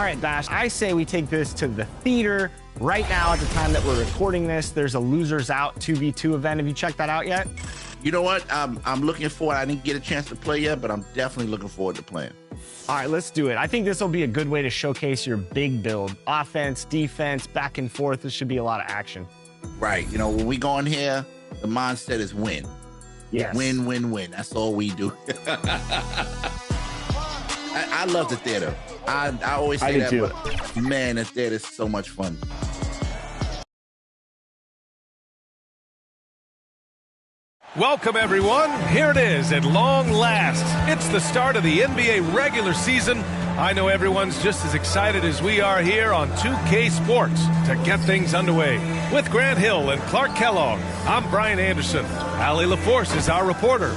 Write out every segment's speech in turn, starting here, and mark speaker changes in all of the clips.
Speaker 1: right, Bash, I say we take this to the theater. Right now, at the time that we're recording this, there's a Losers Out 2v2 event. Have you checked that out yet?
Speaker 2: You know what? I'm looking forward. I didn't get a chance to play yet, but I'm definitely looking forward to playing.
Speaker 1: All right, let's do it. I think this will be a good way to showcase your big build. Offense, defense, back and forth. This should be a lot of action.
Speaker 2: Right. You know, when we go in here, the mindset is win.
Speaker 1: Yes.
Speaker 2: Win, win, win. That's all we do. I love the theater. I always say that, but man, the theater is so much fun.
Speaker 3: Welcome, everyone. Here it is at long last. It's the start of the NBA regular season. I know everyone's just as excited as we are here on 2K Sports to get things underway. With Grant Hill and Clark Kellogg, I'm Brian Anderson. Allie LaForce is our reporter.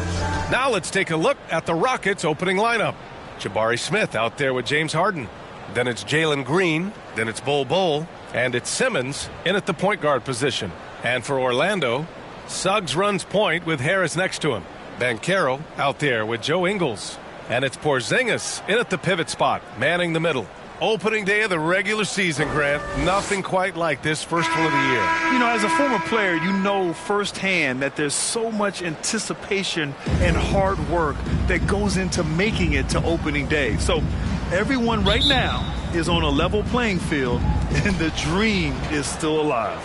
Speaker 3: Now let's take a look at the Rockets' opening lineup. Jabari Smith out there with James Harden. Then it's Jalen Green. Then it's Bol, and it's Simmons in at the point guard position. And for Orlando, Suggs runs point with Harris next to him. Banchero out there with Joe Ingles. And it's Porzingis in at the pivot spot, manning the middle. Opening day of the regular season, Grant. Nothing quite like this first one of the year.
Speaker 4: You know, as a former player, you know firsthand that there's so much anticipation and hard work that goes into making it to opening day. So everyone right now is on a level playing field, and the dream is still alive.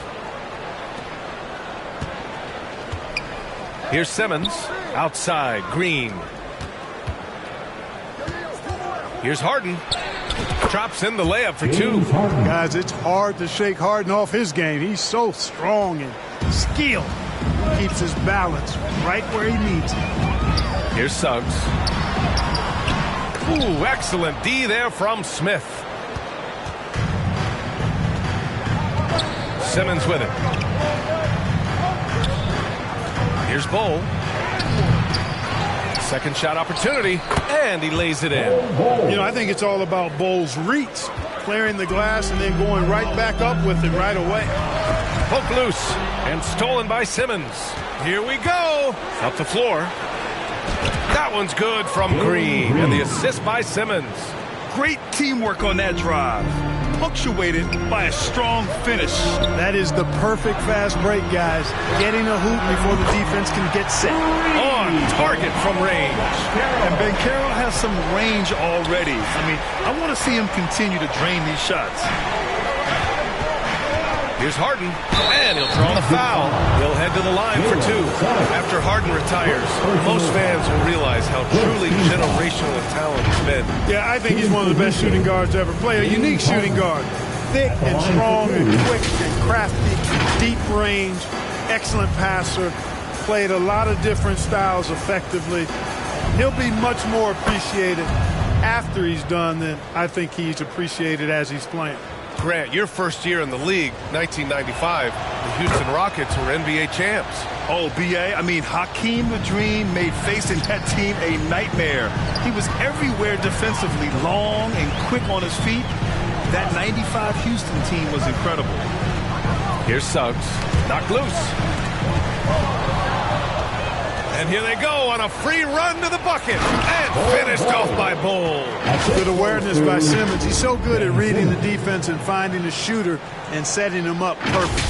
Speaker 3: Here's Simmons. Outside, Green. Here's Harden. Drops in the layup for two.
Speaker 5: Guys, it's hard to shake Harden off his game. He's so strong and skilled. Keeps his balance right where he needs it.
Speaker 3: Here's Suggs. Ooh, excellent D there from Smith. Simmons with it. Here's Bol. Second shot opportunity, and he lays it in.
Speaker 5: You know, I think it's all about Bol's reach, clearing the glass and then going right back up with it right away.
Speaker 3: Poke loose and stolen by Simmons. Here we go. Up the floor. That one's good from Green, and the assist by Simmons.
Speaker 4: Great teamwork on that drive, punctuated by a strong finish.
Speaker 5: That is the perfect fast break, guys. Getting a hoop before the defense can get set.
Speaker 3: On target from range.
Speaker 4: And Banchero has some range already. I mean, I want to see him continue to drain these shots.
Speaker 3: Here's Harden, and he'll draw the foul. He'll head to the line for two. After Harden retires, most fans will realize how truly generational a talent he's been.
Speaker 5: Yeah, I think he's one of the best shooting guards to ever play. A unique shooting guard. Thick and strong and quick and crafty, deep range, excellent passer. Played a lot of different styles effectively. He'll be much more appreciated after he's done than I think he's appreciated as he's playing.
Speaker 3: Grant, your first year in the league, 1995, the Houston Rockets were NBA champs.
Speaker 4: Oh, B.A., I mean, Hakeem the Dream made facing that team a nightmare. He was everywhere defensively, long and quick on his feet. That 95 Houston team was incredible.
Speaker 3: Here's Suggs. Knocked loose. And here they go on a free run to the bucket. And finished off by Bol.
Speaker 5: Good awareness by Simmons. He's so good at reading the defense and finding the shooter and setting him up perfect.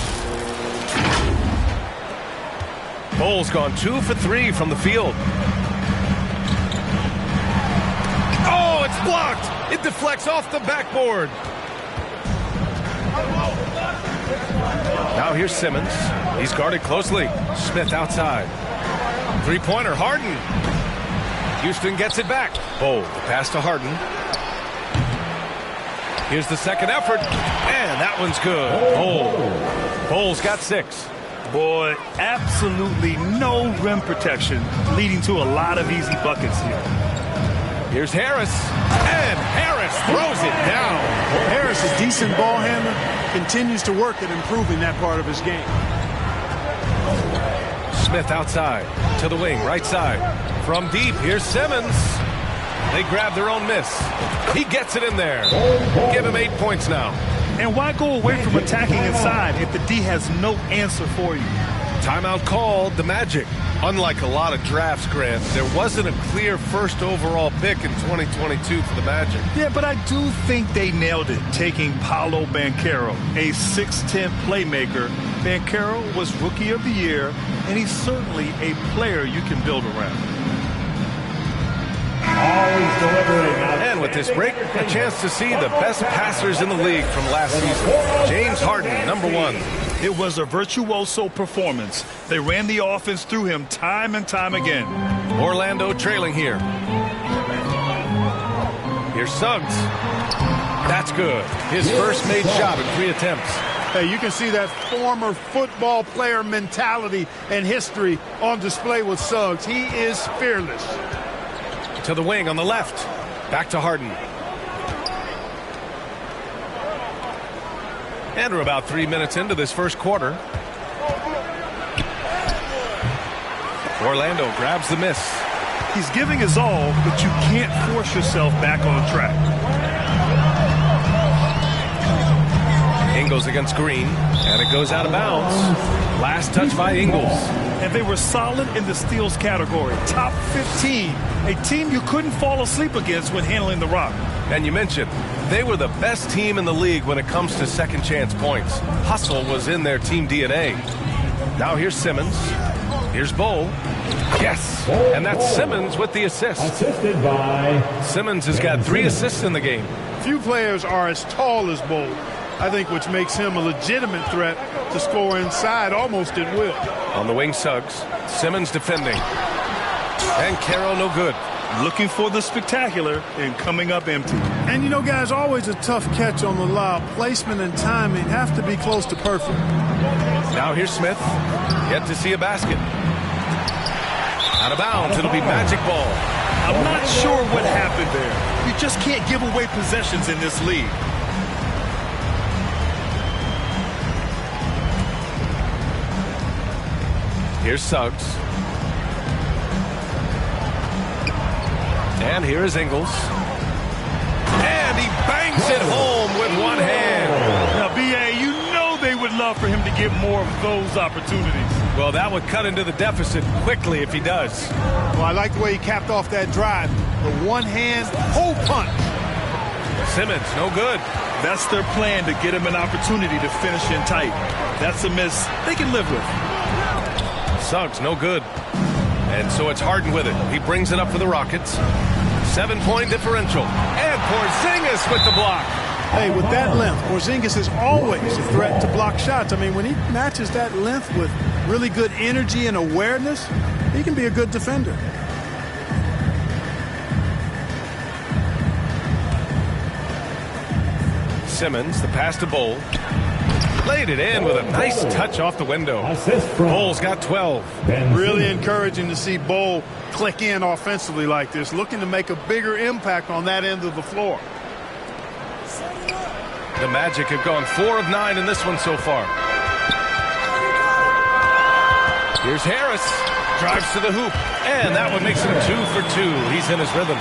Speaker 3: Bol's gone 2 for 3 from the field. Oh, it's blocked. It deflects off the backboard. Now here's Simmons. He's guarded closely. Smith outside. Three-pointer, Harden. Houston gets it back. Bol, the pass to Harden. Here's the second effort, and that one's good. Bol's got 6.
Speaker 4: Boy, absolutely no rim protection, leading to a lot of easy buckets here.
Speaker 3: Here's Harris, and Harris throws it down.
Speaker 5: Harris, a decent ball handler, continues to work at improving that part of his game.
Speaker 3: Smith outside, to the wing, right side. From deep, here's Simmons. They grab their own miss. He gets it in there. Give him 8 points now.
Speaker 4: And why go away from attacking inside if the D has no answer for you?
Speaker 3: Timeout called the Magic. Unlike a lot of drafts, Grant, there wasn't a clear first overall pick in 2022 for the Magic.
Speaker 4: Yeah, but I do think they nailed it, taking Paolo Banchero, a 6'10 playmaker. Banchero was Rookie of the Year, and he's certainly a player you can build around.
Speaker 3: And with this break, a chance to see the best passers in the league from last season. James Harden, #1.
Speaker 4: It was a virtuoso performance. They ran the offense through him time and time again.
Speaker 3: Orlando trailing here. Here's Suggs. That's good. His first made shot in 3 attempts.
Speaker 5: Hey, you can see that former football player mentality and history on display with Suggs. He is fearless.
Speaker 3: To the wing on the left. Back to Harden. And we're about 3 minutes into this first quarter. Orlando grabs the miss.
Speaker 4: He's giving his all, but you can't force yourself back on track.
Speaker 3: Ingles against Green, and it goes out of bounds. Last touch by Ingles.
Speaker 4: And they were solid in the steals category. Top 15, a team you couldn't fall asleep against when handling the rock.
Speaker 3: And you mentioned, they were the best team in the league when it comes to second chance points. Hustle was in their team DNA. Now here's Simmons. Here's Bol. Yes, and that's Simmons with the assist.
Speaker 6: Assisted by
Speaker 3: Simmons has got 3 assists in the game.
Speaker 5: Few players are as tall as Bol, I think, which makes him a legitimate threat to score inside almost at will.
Speaker 3: On the wing, Suggs. Simmons defending. And Carroll no good.
Speaker 4: Looking for the spectacular and coming up empty.
Speaker 5: And, you know, guys, always a tough catch on the lob. Placement and timing have to be close to perfect.
Speaker 3: Now here's Smith. Yet to see a basket. Out of bounds. It'll be Magic ball.
Speaker 4: I'm not sure what happened there. You just can't give away possessions in this league.
Speaker 3: Here's Suggs. And here is Ingles. And he bangs it home with one hand.
Speaker 4: Now, B.A., you know they would love for him to get more of those opportunities.
Speaker 3: Well, that would cut into the deficit quickly if he does.
Speaker 5: Well, I like the way he capped off that drive. The one-hand hole punch.
Speaker 3: Simmons, no good.
Speaker 4: That's their plan, to get him an opportunity to finish in tight. That's a miss they can live with.
Speaker 3: Suggs, no good. And so it's Harden with it. He brings it up for the Rockets. 7-point differential. And Porzingis with the block.
Speaker 5: Hey, with that length, Porzingis is always a threat to block shots. I mean, when he matches that length with really good energy and awareness, he can be a good defender.
Speaker 3: Simmons, the pass to Bol. Laid it in with a nice touch off the window. Bol's got 12.
Speaker 5: Really encouraging to see Bol click in offensively like this, looking to make a bigger impact on that end of the floor.
Speaker 3: The Magic have gone 4 of 9 in this one so far. Here's Harris. Drives to the hoop. And that one makes him 2 for 2. He's in his rhythm.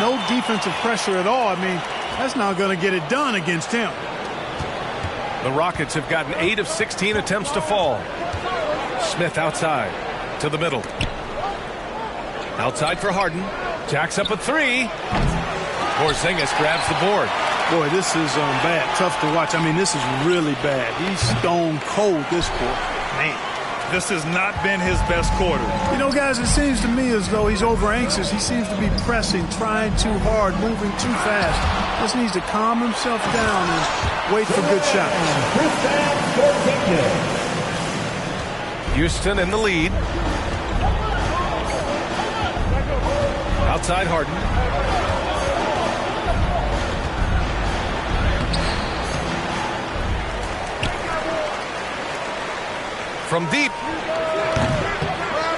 Speaker 5: No defensive pressure at all. I mean, that's not going to get it done against him.
Speaker 3: The Rockets have gotten 8 of 16 attempts to fall. Smith outside to the middle. Outside for Harden. Jacks up a 3. Porzingis grabs the board.
Speaker 5: Boy, this is bad. Tough to watch. I mean, this is really bad. He's stone cold this quarter. Man.
Speaker 4: This has not been his best quarter.
Speaker 5: You know, guys, it seems to me as though he's over anxious. He seems to be pressing, trying too hard, moving too fast. Just needs to calm himself down and wait for good shots.
Speaker 3: Houston in the lead. Outside Harden. From deep.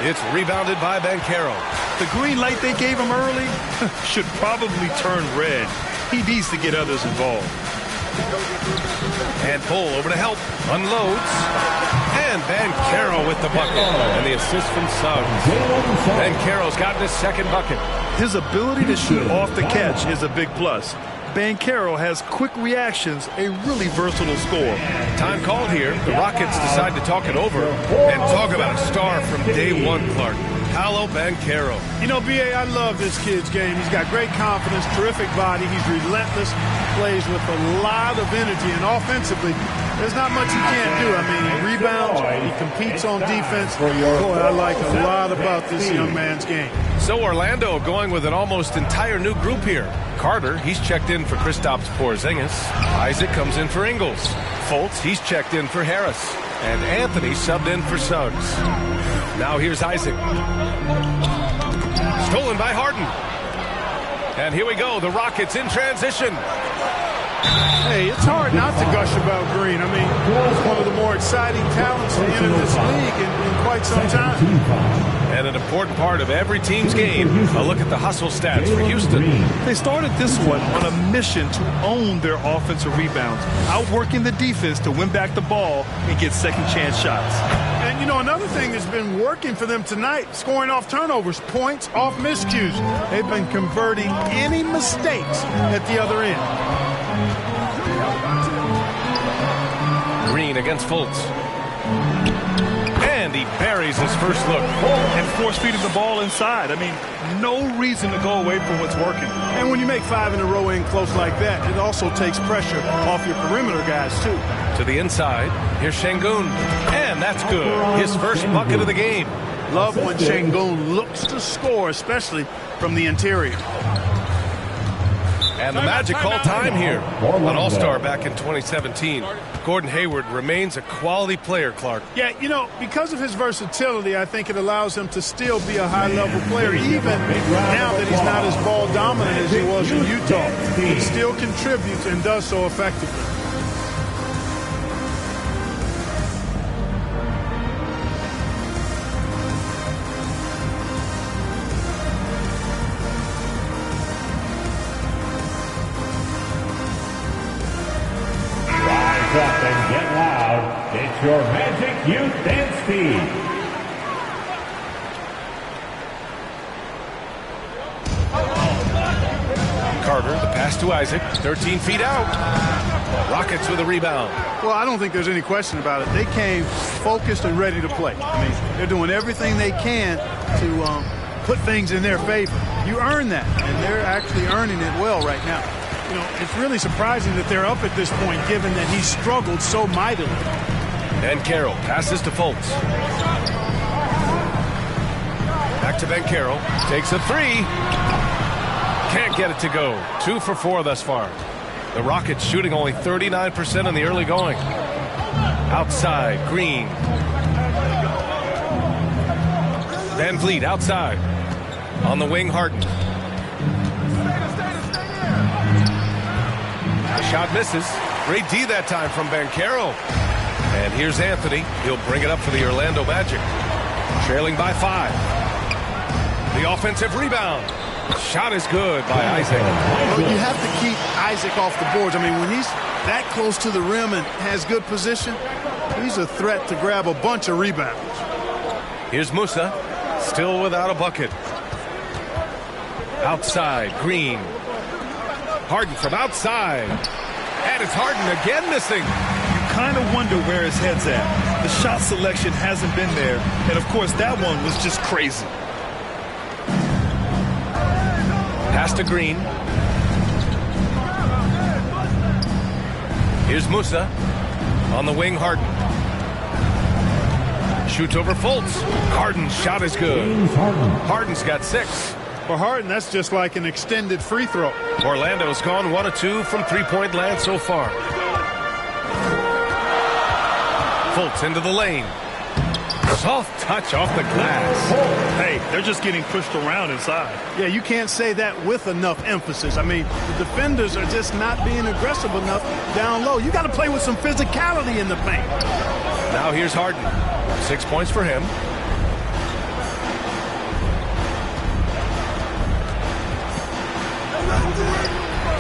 Speaker 3: It's rebounded by Banchero.
Speaker 4: The green light they gave him early should probably turn red. He needs to get others involved.
Speaker 3: And Bol over to help. Unloads. And Banchero with the bucket. And the assist from Suggs. Banchero's gotten his second bucket.
Speaker 4: His ability to shoot off the catch is a big plus. Banchero has quick reactions, a really versatile scorer.
Speaker 3: Time called here. The Rockets decide to talk it over. And talk about a star from day one, Clark. Paolo Banchero.
Speaker 5: You know, B.A., I love this kid's game. He's got great confidence, terrific body. He's relentless, plays with a lot of energy, and offensively, there's not much he can't do. I mean, he rebounds, he competes on defense. Boy, I like a lot about this young man's game.
Speaker 3: So Orlando going with an almost entire new group here. Carter, he's checked in for Kristaps Porzingis. Isaac comes in for Ingles. Fultz, he's checked in for Harris. And Anthony subbed in for Suggs. Now here's Isaac. Stolen by Harden. And here we go, the Rockets in transition.
Speaker 5: Hey, it's hard not to gush about Green. I mean, he's one of the more exciting talents to enter this league in quite some time.
Speaker 3: And an important part of every team's game. A look at the hustle stats for Houston.
Speaker 4: They started this one on a mission to own their offensive rebounds, outworking the defense to win back the ball and get second chance shots.
Speaker 5: And, you know, another thing that's been working for them tonight, scoring off turnovers, points off miscues. They've been converting any mistakes at the other end.
Speaker 3: Green against Fultz. And he buries his first look.
Speaker 4: And force-feeding the ball inside. I mean, no reason to go away from what's working.
Speaker 5: And when you make 5 in a row in close like that, it also takes pressure off your perimeter guys, too.
Speaker 3: To the inside, here's Şengün. And that's good. His first bucket of the game.
Speaker 5: Love when Şengün looks to score, especially from the interior.
Speaker 3: And the Magic call time here. An all-star back in 2017. Gordon Hayward remains a quality player, Clark.
Speaker 5: Yeah, you know, because of his versatility, I think it allows him to still be a high-level player, even now that he's not as ball-dominant as he was in Utah. He still contributes and does so effectively.
Speaker 6: Up and get loud. It's your Magic Youth and Speed.
Speaker 3: Carter, the pass to Isaac, 13 feet out. Rockets with a rebound.
Speaker 5: Well, I don't think there's any question about it. They came focused and ready to play. I mean, they're doing everything they can to put things in their favor. You earn that, and they're actually earning it well right now. You know, it's really surprising that they're up at this point, given that he struggled so mightily.
Speaker 3: And Carroll passes to Fultz. Back to Banchero. Takes a three. Can't get it to go. 2 for 4 thus far. The Rockets shooting only 39% in the early going. Outside, Green. Van Vliet outside. On the wing, Harden. Shot misses. Great D that time from Banchero. And here's Anthony. He'll bring it up for the Orlando Magic. Trailing by 5. The offensive rebound. Shot is good by Isaac.
Speaker 5: Well, you have to keep Isaac off the boards. I mean, when he's that close to the rim and has good position, he's a threat to grab a bunch of rebounds.
Speaker 3: Here's Musa. Still without a bucket. Outside, Green. Harden from outside. And it's Harden again missing.
Speaker 4: You kind of wonder where his head's at. The shot selection hasn't been there. And, of course, that one was just crazy.
Speaker 3: Pass to Green. Here's Musa. On the wing, Harden. Shoots over Fultz. Harden's shot is good. Harden's got 6.
Speaker 5: For Harden, that's just like an extended free throw.
Speaker 3: Orlando's gone 1 of 2 from three-point land so far. Fultz into the lane. Soft touch off the glass.
Speaker 4: Hey, they're just getting pushed around inside.
Speaker 5: Yeah, you can't say that with enough emphasis. I mean, the defenders are just not being aggressive enough down low. You got to play with some physicality in the paint.
Speaker 3: Now here's Harden. 6 points for him.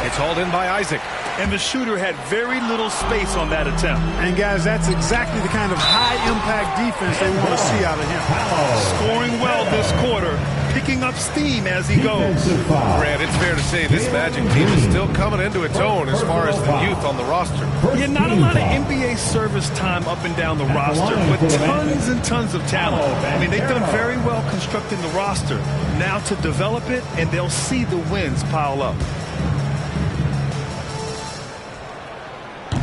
Speaker 3: It's hauled in by Isaac.
Speaker 4: And the shooter had very little space on that attempt.
Speaker 5: And, guys, that's exactly the kind of high-impact defense they want to see out of him.
Speaker 4: Scoring well this quarter, picking up steam as he goes.
Speaker 3: Grant, it's fair to say this Magic team is still coming into its own as far as the youth on the roster.
Speaker 4: Yeah, not a lot of NBA service time up and down the roster, but tons and tons of talent. I mean, they've done very well constructing the roster. Now to develop it, and they'll see the wins pile up.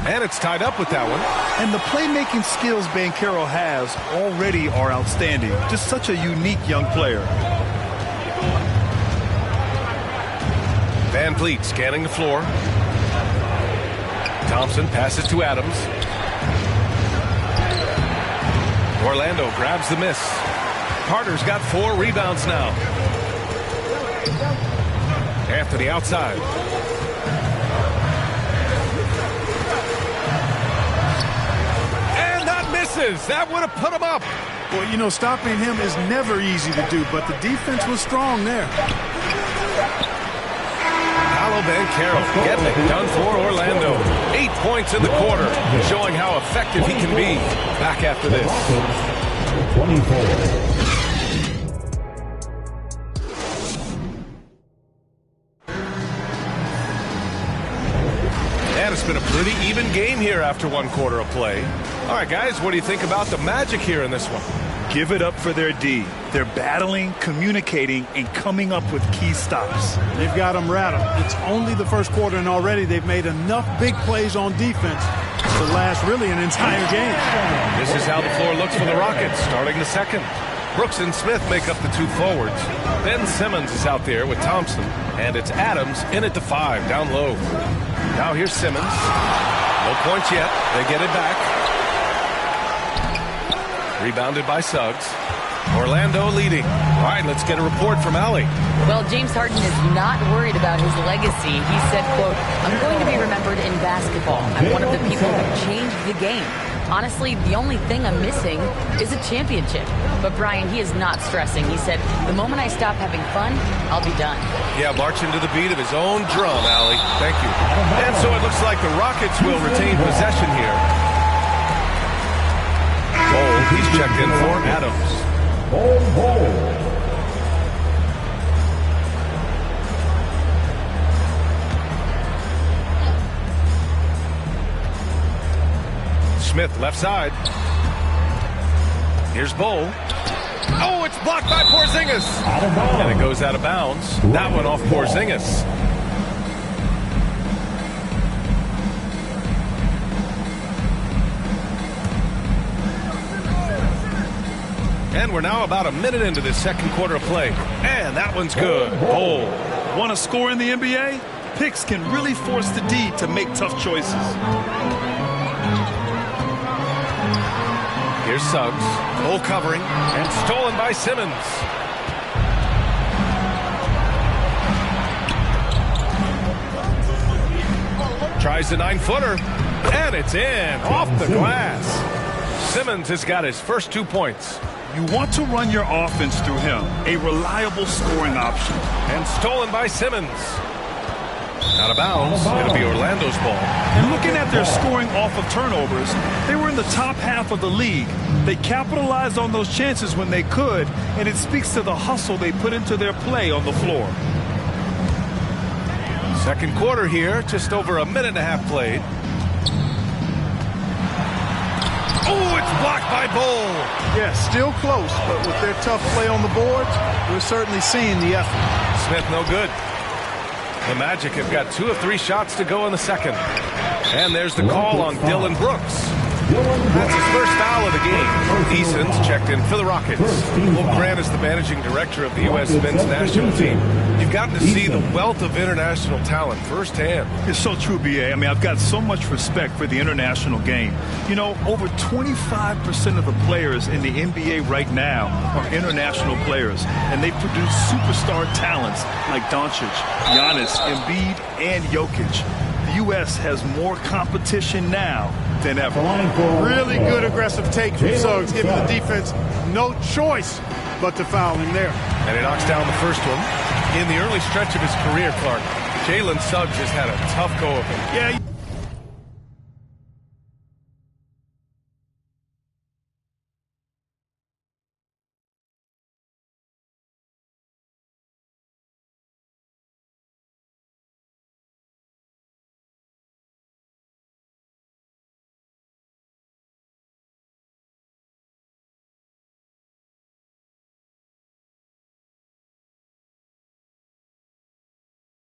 Speaker 3: And it's tied up with that one.
Speaker 4: And the playmaking skills Banchero has already are outstanding. Just such a unique young player.
Speaker 3: Van Vliet scanning the floor. Thompson passes to Adams. Orlando grabs the miss. Carter's got 4 rebounds now. Anthony outside. And that misses. That would have put him up.
Speaker 5: Well, you know, stopping him is never easy to do, but the defense was strong there.
Speaker 3: Banchero getting it done for Orlando. 8 points in the quarter, showing how effective he can be. Back after this.
Speaker 6: 24.
Speaker 3: And it's been a pretty even game here after 1 quarter of play. All right, guys, what do you think about the Magic here in this one?
Speaker 4: Give it up for their D. They're battling, communicating, and coming up with key stops.
Speaker 5: They've got them rattled. It's only the first quarter, and already they've made enough big plays on defense to last really an entire game.
Speaker 3: This is how the floor looks for the Rockets, starting the second. Brooks and Smith make up the 2 forwards. Ben Simmons is out there with Thompson, and it's Adams in at the 5, down low. Now here's Simmons. No points yet. They get it back. Rebounded by Suggs. Orlando leading. All right, let's get a report from Allie.
Speaker 7: Well, James Harden is not worried about his legacy. He said, quote, "I'm going to be remembered in basketball. I'm one of the people who changed the game. Honestly, the only thing I'm missing is a championship." But Brian, he is not stressing. He said, "The moment I stop having fun, I'll be done."
Speaker 3: Yeah, marching to the beat of his own drum, Allie. Thank you. And so it looks like the Rockets will retain possession here. Cole, he's checked in for Adams. Smith left side. Here's Bull. Oh, it's blocked by Porzingis. And it goes out of bounds. That one off Porzingis. And we're now about a minute into this second quarter of play. And that one's good. Bull.
Speaker 4: Want to score in the NBA? Picks can really force the D to make tough choices.
Speaker 3: Here's Suggs. Bull covering. And stolen by Simmons. Tries the 9-footer. And it's in. Off the glass. Simmons has got his first 2 points.
Speaker 4: You want to run your offense through him. A reliable scoring option.
Speaker 3: And stolen by Simmons. Out of bounds. It'll be Orlando's ball.
Speaker 4: And looking at their scoring off of turnovers, they were in the top half of the league. They capitalized on those chances when they could, and it speaks to the hustle they put into their play on the floor.
Speaker 3: Second quarter here, just over a minute and a half played. Oh, it's blocked by Bull.
Speaker 5: Yeah, still close, but with their tough play on the boards, we're certainly seeing the effort.
Speaker 3: Smith no good. The Magic have got 2 of 3 shots to go in the second. And there's the call on Dylan Brooks. That's his first foul of the game. Eason's checked in for the Rockets. Will Grant is the managing director of the U.S. men's national team. You've gotten to see the wealth of international talent firsthand.
Speaker 4: It's so true, B.A. I mean, I've got so much respect for the international game. You know, over 25% of the players in the NBA right now are international players, and they produce superstar talents like Doncic, Giannis, Embiid, and Jokic. The U.S. has more competition now than ever.
Speaker 5: Really good aggressive take from Suggs, giving the defense no choice but to foul him there.
Speaker 3: And he knocks down the first one. In the early stretch of his career, Clark, Jalen Suggs has had a tough go of him.
Speaker 5: Yeah.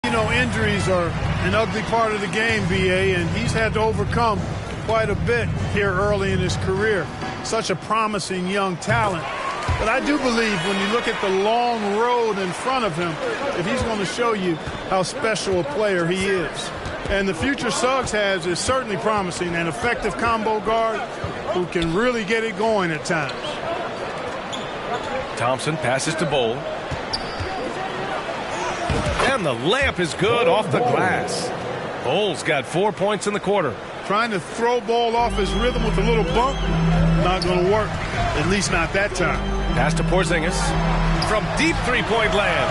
Speaker 5: You know, injuries are an ugly part of the game, BA, and he's had to overcome quite a bit here early in his career. Such a promising young talent. But I do believe when you look at the long road in front of him, if he's going to show you how special a player he is. And the future Suggs has is certainly promising, an effective combo guard who can really get it going at times.
Speaker 3: Thompson passes to Bowl. And the layup is good off the glass. Bowl's got 4 points in the quarter.
Speaker 5: Trying to throw Ball off his rhythm with a little bump, not going to work, at least not that time.
Speaker 3: Pass to Porzingis from deep three-point land.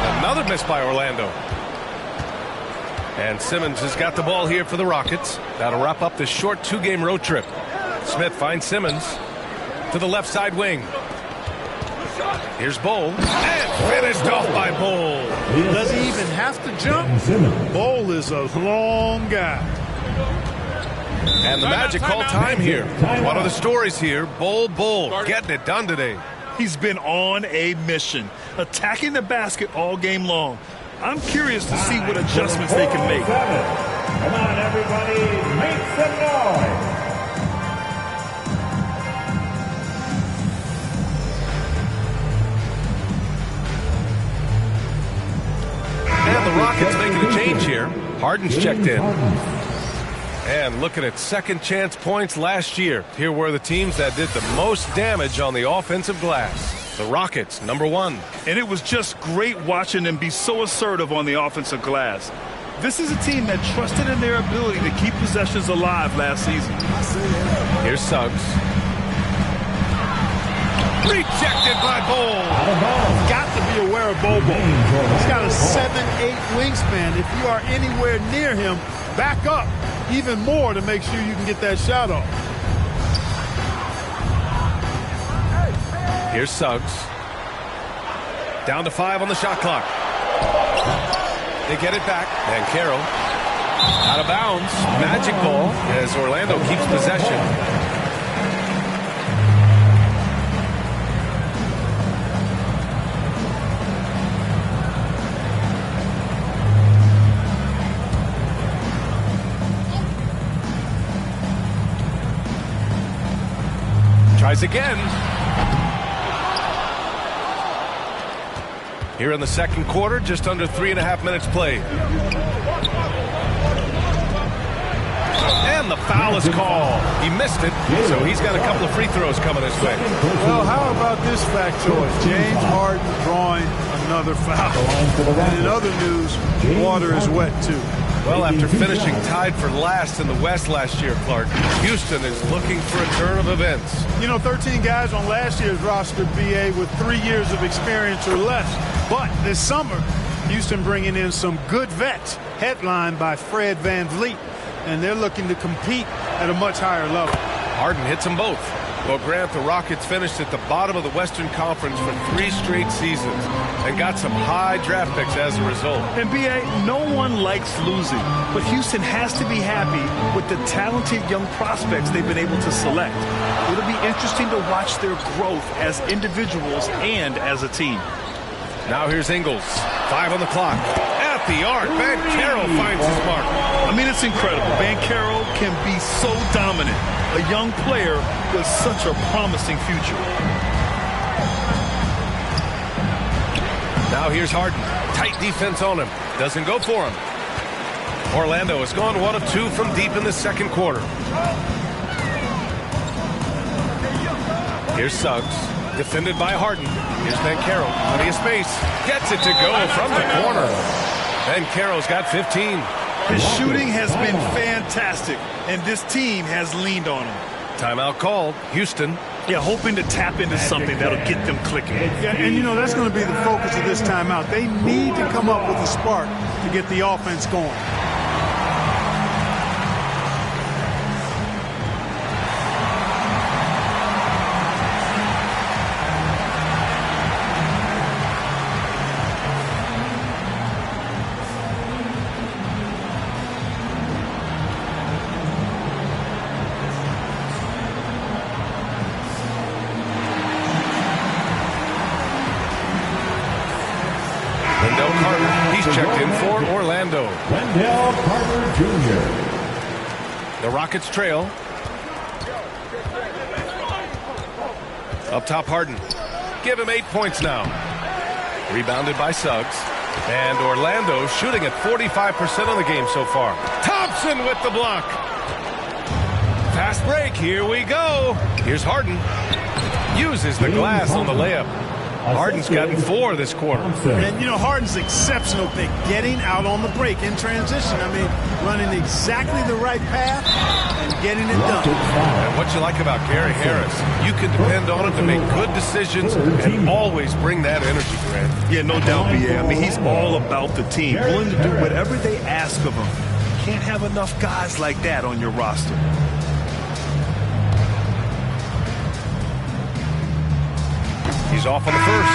Speaker 3: And another miss by Orlando. And Simmons has got the ball here for the Rockets. That'll wrap up this short 2-game road trip. Smith finds Simmons to the left side wing. Here's Bowl, and finished off by Bowl.
Speaker 5: Does he even have to jump? Bowl is a long guy.
Speaker 3: And the Magic call time here. One of the stories here, Bowl getting it done today.
Speaker 4: He's been on a mission, attacking the basket all game long. I'm curious to see what adjustments they can make.
Speaker 6: Come on, everybody, make some noise.
Speaker 3: And the Rockets making a change here. Harden's checked in. And looking at second chance points last year. Here were the teams that did the most damage on the offensive glass. The Rockets, number 1.
Speaker 4: And it was just great watching them be so assertive on the offensive glass. This is a team that trusted in their ability to keep possessions alive last season.
Speaker 3: Here's Suggs. Rejected by Bowl.
Speaker 5: Got to be aware of Bowl. He's got a 7'8" wingspan. If you are anywhere near him, back up even more to make sure you can get that shot off.
Speaker 3: Here's Suggs. Down to 5 on the shot clock. They get it back. And Carroll out of bounds. Magic ball as Orlando keeps possession. Tries again. Here in the second quarter, just under 3.5 minutes played. And the foul is called. He missed it, so he's got a couple of free throws coming this way.
Speaker 5: Well, how about this factoid? James Harden drawing another foul. And in other news, water is wet too.
Speaker 3: Well, after finishing tied for last in the West last year, Clark, Houston is looking for a turn of events.
Speaker 5: You know, 13 guys on last year's roster, BA, with 3 years of experience or less. But this summer, Houston bringing in some good vets, headlined by Fred VanVleet, and they're looking to compete at a much higher level.
Speaker 3: Harden hits them both. Well, Grant, the Rockets finished at the bottom of the Western Conference for 3 straight seasons and got some high draft picks as a result.
Speaker 4: And B.A., no one likes losing, but Houston has to be happy with the talented young prospects they've been able to select. It'll be interesting to watch their growth as individuals and as a team.
Speaker 3: Now here's Ingles. 5 on the clock. At the arc, Banchero finds his mark.
Speaker 4: I mean, it's incredible. Banchero can be so dominant. A young player with such a promising future.
Speaker 3: Now here's Harden. Tight defense on him. Doesn't go for him. Orlando has gone 1 of 2 from deep in the second quarter. Here's Suggs. Defended by Harden. Here's Banchero. Plenty of space. Gets it to go from the corner. Banchero's got 15.
Speaker 4: His shooting has been fantastic, and this team has leaned on him.
Speaker 3: Timeout called. Houston.
Speaker 4: Yeah, hoping to tap into something that'll get them clicking.
Speaker 5: Yeah, and you know, that's going to be the focus of this timeout. They need to come up with a spark to get the offense going.
Speaker 3: He's checked in for Orlando.
Speaker 6: Wendell Carter Jr.
Speaker 3: The Rockets trail. Up top, Harden. Give him 8 points now. Rebounded by Suggs. And Orlando shooting at 45% of the game so far. Thompson with the block. Fast break. Here we go. Here's Harden. Uses the glass on the layup. Harden's gotten 4 this quarter.
Speaker 5: And, you know, Harden's exceptional pick, getting out on the break in transition. I mean, running exactly the right path and getting it done.
Speaker 3: And what you like about Gary Harris, you can depend on him to make good decisions and always bring that energy, Grant.
Speaker 4: Yeah, no doubt, B.A. I mean, he's all about the team, willing to do whatever they ask of him. You can't have enough guys like that on your roster.
Speaker 3: He's off on the first.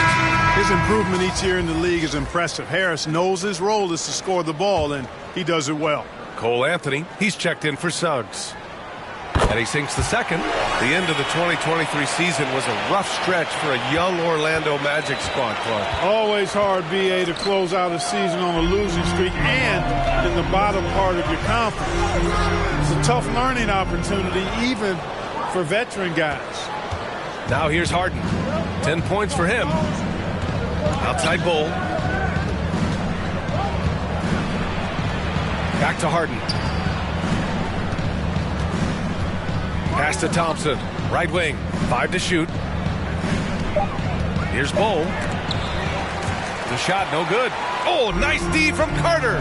Speaker 5: His improvement each year in the league is impressive. Harris knows his role is to score the ball, and he does it well.
Speaker 3: Cole Anthony, he's checked in for Suggs. And he sinks the second. The end of the 2023 season was a rough stretch for a young Orlando Magic squad, Clark.
Speaker 5: Always hard, B.A., to close out a season on a losing streak and in the bottom part of your conference. It's a tough learning opportunity, even for veteran guys.
Speaker 3: Now here's Harden. 10 points for him. Outside Bull. Back to Harden. Pass to Thompson. Right wing. 5 to shoot. Here's Bull. The shot no good. Oh, nice D from Carter.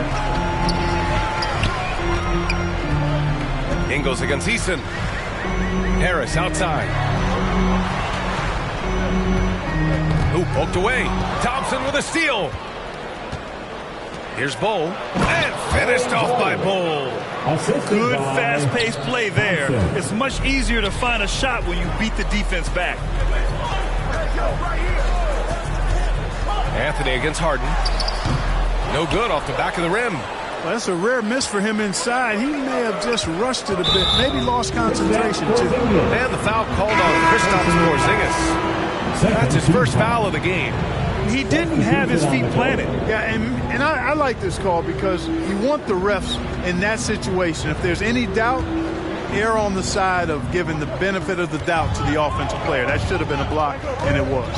Speaker 3: Ingles against Eason. Harris outside. Who poked away. Thompson with a steal. Here's Bull. And finished off by Bull.
Speaker 4: Good fast-paced play there. It's much easier to find a shot when you beat the defense back.
Speaker 3: Anthony against Harden. No good off the back of the rim.
Speaker 5: Well, that's a rare miss for him inside. He may have just rushed it a bit. Maybe lost concentration, too.
Speaker 3: And the foul called on Kristaps Porzingis. That's his first foul of the game.
Speaker 4: He didn't have his feet planted.
Speaker 5: Yeah, and I like this call because you want the refs in that situation. If there's any doubt, err on the side of giving the benefit of the doubt to the offensive player. That should have been a block, and it was.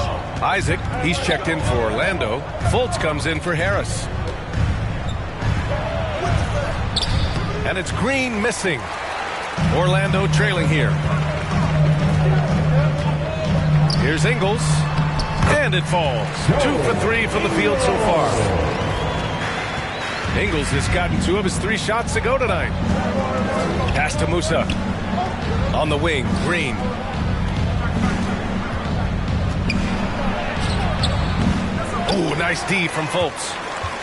Speaker 3: Isaac, he's checked in for Orlando. Fultz comes in for Harris. And it's Green missing. Orlando trailing here. Here's Ingles. And it falls. 2 for 3 from the field so far. Ingles has gotten 2 of his 3 shots to go tonight. Pass to Musa. On the wing, Green. Oh, nice D from Fultz.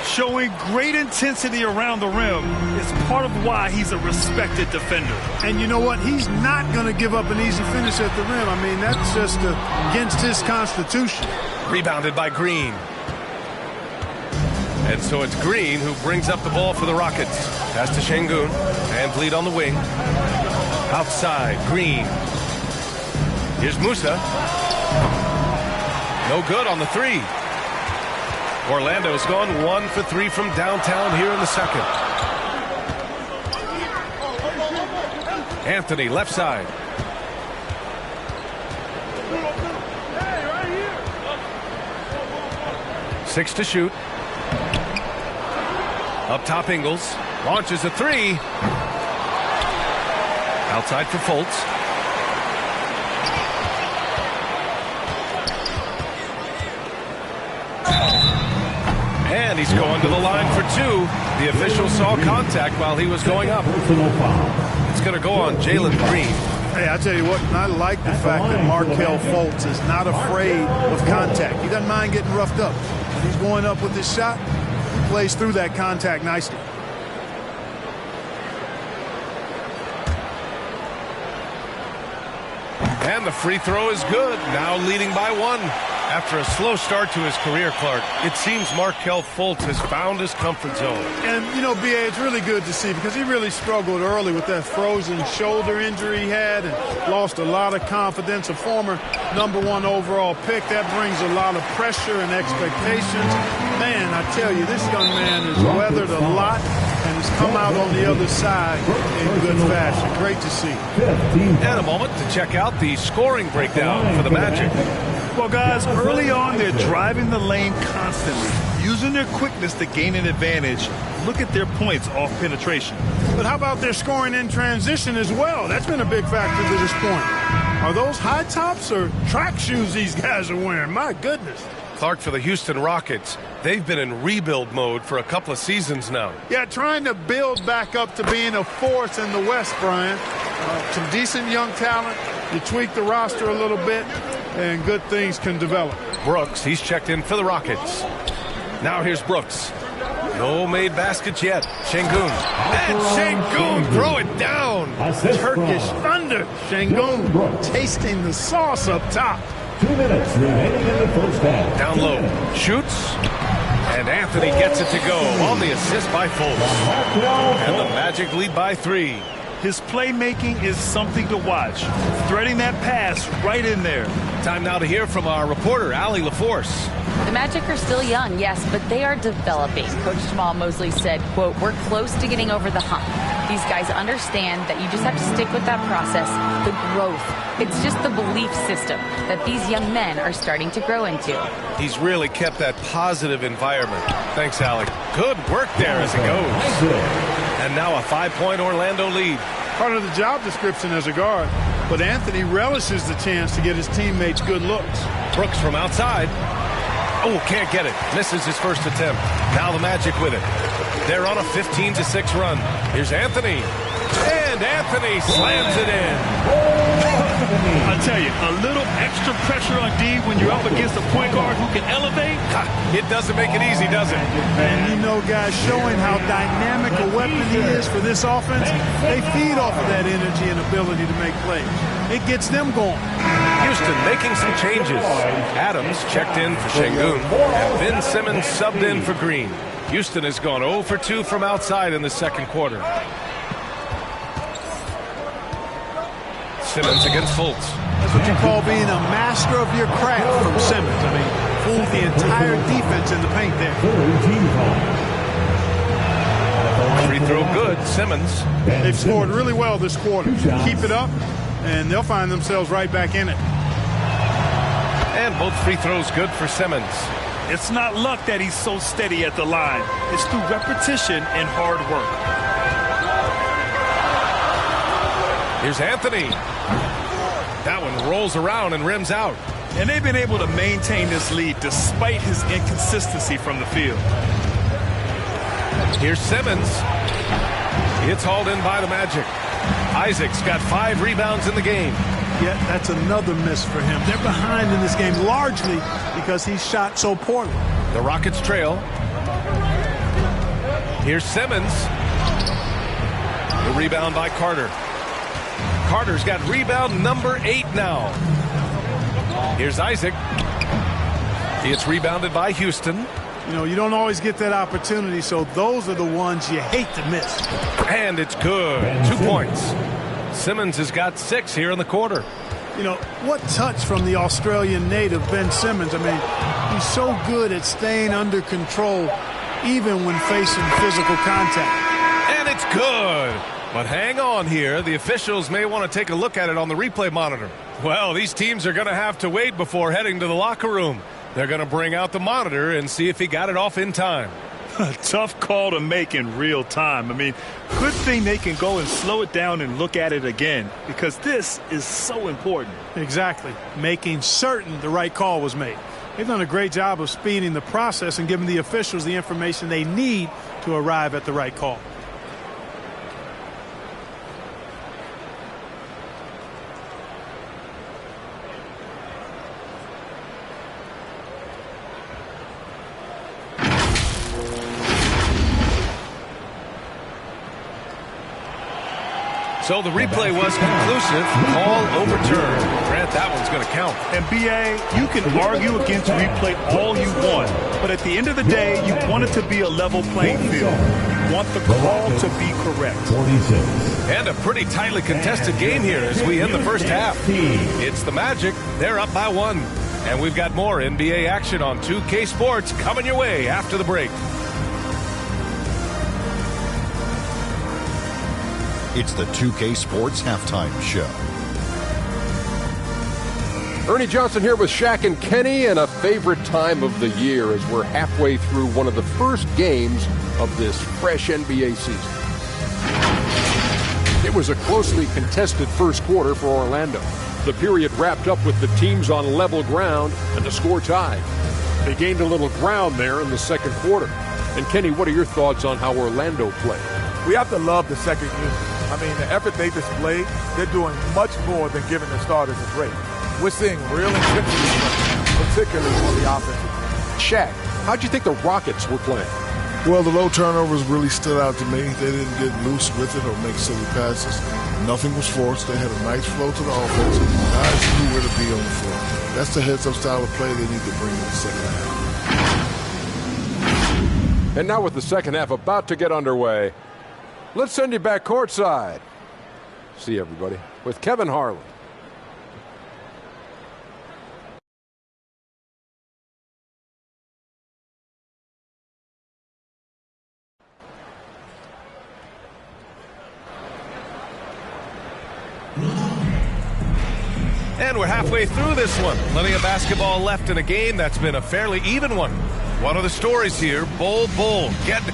Speaker 4: Showing great intensity around the rim is part of why he's a respected defender.
Speaker 5: And you know what? He's not going to give up an easy finish at the rim. I mean, that's just against his constitution.
Speaker 3: Rebounded by Green. And so it's Green who brings up the ball for the Rockets. Pass to Şengün. And lead on the wing. Outside, Green. Here's Musa. No good on the 3. Orlando's gone 1 for 3 from downtown here in the second. Anthony, left side. Six to shoot. Up top, Ingles. Launches a 3. Outside for Fultz. And he's going to the line for 2. The official saw contact while he was going up. It's going to go on Jalen Green.
Speaker 5: Hey, I tell you what, I like the fact that Markelle Fultz is not afraid of contact. He doesn't mind getting roughed up. When he's going up with his shot, he plays through that contact nicely.
Speaker 3: And the free throw is good. Now leading by 1. After a slow start to his career, Clark, it seems Markelle Fultz has found his comfort zone.
Speaker 5: And, you know, B.A., it's really good to see because he really struggled early with that frozen shoulder injury he had and lost a lot of confidence. A former #1 overall pick, that brings a lot of pressure and expectations. Man, I tell you, this young man has weathered a lot and has come out on the other side in good fashion. Great to see.
Speaker 3: And a moment to check out the scoring breakdown for the Magic.
Speaker 4: Well, guys, early on, they're driving the lane constantly, using their quickness to gain an advantage. Look at their points off penetration.
Speaker 5: But how about their scoring in transition as well? That's been a big factor to this point. Are those high tops or track shoes these guys are wearing? My goodness.
Speaker 3: Clark, for the Houston Rockets, they've been in rebuild mode for a couple of seasons now.
Speaker 5: Yeah, trying to build back up to being a force in the West, Brian. Some decent young talent. You tweak the roster a little bit, and good things can develop.
Speaker 3: Brooks, he's checked in for the Rockets. Now here's Brooks. No made baskets yet. Şengün. And Şengün throw it down.
Speaker 5: Turkish thunder. Şengün tasting the sauce up top.
Speaker 6: 2 minutes remaining in the first half.
Speaker 3: Down low. Shoots. And Anthony gets it to go on the assist by Fultz. And the Magic lead by 3.
Speaker 4: His playmaking is something to watch. Threading that pass right in there.
Speaker 3: Time now to hear from our reporter, Allie LaForce.
Speaker 7: The Magic are still young, yes, but they are developing. Coach Jamal Mosley said, quote, "We're close to getting over the hump. These guys understand that you just have to stick with that process, the growth. It's just the belief system that these young men are starting to grow into."
Speaker 3: He's really kept that positive environment. Thanks, Allie. Good work there as it goes. And now a 5-point Orlando lead.
Speaker 5: Part of the job description as a guard, but Anthony relishes the chance to get his teammates good looks.
Speaker 3: Brooks from outside. Oh, can't get it. Misses his first attempt. Now the Magic with it. They're on a 15-6 run. Here's Anthony. And Anthony slams it in.
Speaker 4: I tell you, a little extra pressure on D when you're up against a point guard who can elevate.
Speaker 3: It doesn't make it easy, does it?
Speaker 5: And you know, guys, showing how dynamic a weapon he is for this offense, they feed off of that energy and ability to make plays. It gets them going.
Speaker 3: Houston making some changes. Adams checked in for Şengün, and Ben Simmons subbed in for Green. Houston has gone 0 for 2 from outside in the second quarter. Simmons against Fultz.
Speaker 5: That's what you call being a master of your craft from Simmons. I mean, fooled the entire defense in the paint there.
Speaker 3: Free throw good, Simmons.
Speaker 5: They've scored really well this quarter. Keep it up, and they'll find themselves right back in it.
Speaker 3: And both free throws good for Simmons.
Speaker 4: It's not luck that he's so steady at the line. It's through repetition and hard work.
Speaker 3: Here's Anthony. That one rolls around and rims out.
Speaker 4: And they've been able to maintain this lead despite his inconsistency from the field.
Speaker 3: Here's Simmons. It's hauled in by the Magic. Isaac's got 5 rebounds in the game.
Speaker 5: Yet that's another miss for him. They're behind in this game largely because he shot so poorly.
Speaker 3: The Rockets trail. Here's Simmons. The rebound by Carter. Carter's got rebound number 8 now. Here's Isaac. It's rebounded by Houston.
Speaker 5: You know, you don't always get that opportunity, so those are the ones you hate to miss.
Speaker 3: And it's good. 2 points. Simmons has got 6 here in the quarter.
Speaker 5: You know, what touch from the Australian native, Ben Simmons. I mean, he's so good at staying under control, even when facing physical contact.
Speaker 3: And it's good. But hang on here. The officials may want to take a look at it on the replay monitor. Well, these teams are going to have to wait before heading to the locker room. They're going to bring out the monitor and see if he got it off in time.
Speaker 4: A tough call to make in real time. I mean, good thing they can go and slow it down and look at it again, because this is so important.
Speaker 5: Exactly. Making certain the right call was made. They've done a great job of speeding the process and giving the officials the information they need to arrive at the right call.
Speaker 3: So the replay was conclusive. Call overturned. Grant, that one's going to count.
Speaker 4: And B.A., you can argue against replay all you want, but at the end of the day, you want it to be a level playing field. You want the call to be correct.
Speaker 6: 46.
Speaker 3: And a pretty tightly contested game here as we end the first half. It's the Magic. They're up by 1. And we've got more NBA action on 2K Sports coming your way after the break.
Speaker 8: It's the 2K Sports Halftime Show.
Speaker 9: Ernie Johnson here with Shaq and Kenny, and a favorite time of the year as we're halfway through one of the first games of this fresh NBA season. It was a closely contested first quarter for Orlando. The period wrapped up with the teams on level ground and the score tied. They gained a little ground there in the second quarter. And Kenny, what are your thoughts on how Orlando played?
Speaker 10: We have to love the second unit. I mean, the effort they displayed, they're doing much more than giving the starters a break. We're seeing real intensity, particularly on the offensive end.
Speaker 9: Shaq, how'd you think the Rockets were playing?
Speaker 11: Well, the low turnovers really stood out to me. They didn't get loose with it or make silly passes. Nothing was forced. They had a nice flow to the offense. Guys knew where to be on the floor. That's the heads-up style of play they need to bring in the second half.
Speaker 9: And now with the second half about to get underway, let's send you back courtside. See everybody with Kevin Harlan.
Speaker 3: And we're halfway through this one. Plenty of basketball left in a game that's been a fairly even one. One of the stories here, Bull, get it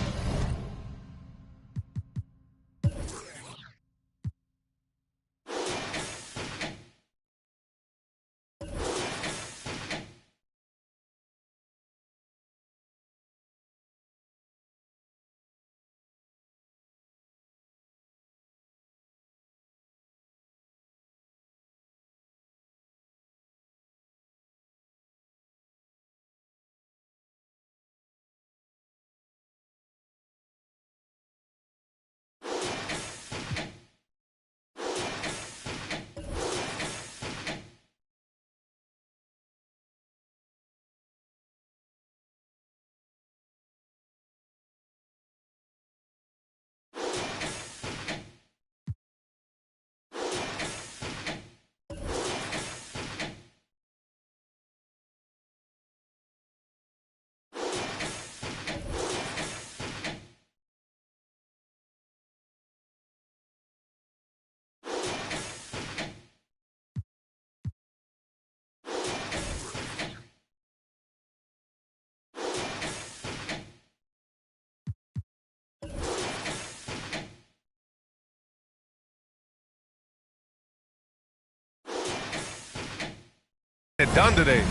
Speaker 3: done today.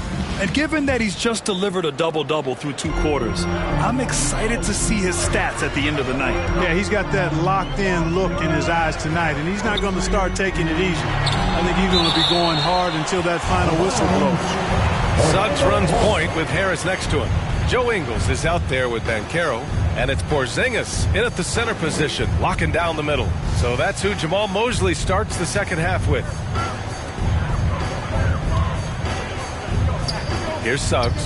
Speaker 4: And given that he's just delivered a double-double through 2 quarters, I'm excited to see his stats at the end of the night.
Speaker 5: Yeah, he's got that locked-in look in his eyes tonight, and he's not going to start taking it easy. I think he's going to be going hard until that final whistle blows.
Speaker 3: Suggs runs point with Harris next to him. Joe Ingles is out there with Banchero, and it's Porzingis in at the center position, locking down the middle. So that's who Jamal Mosley starts the second half with. Here's Suggs.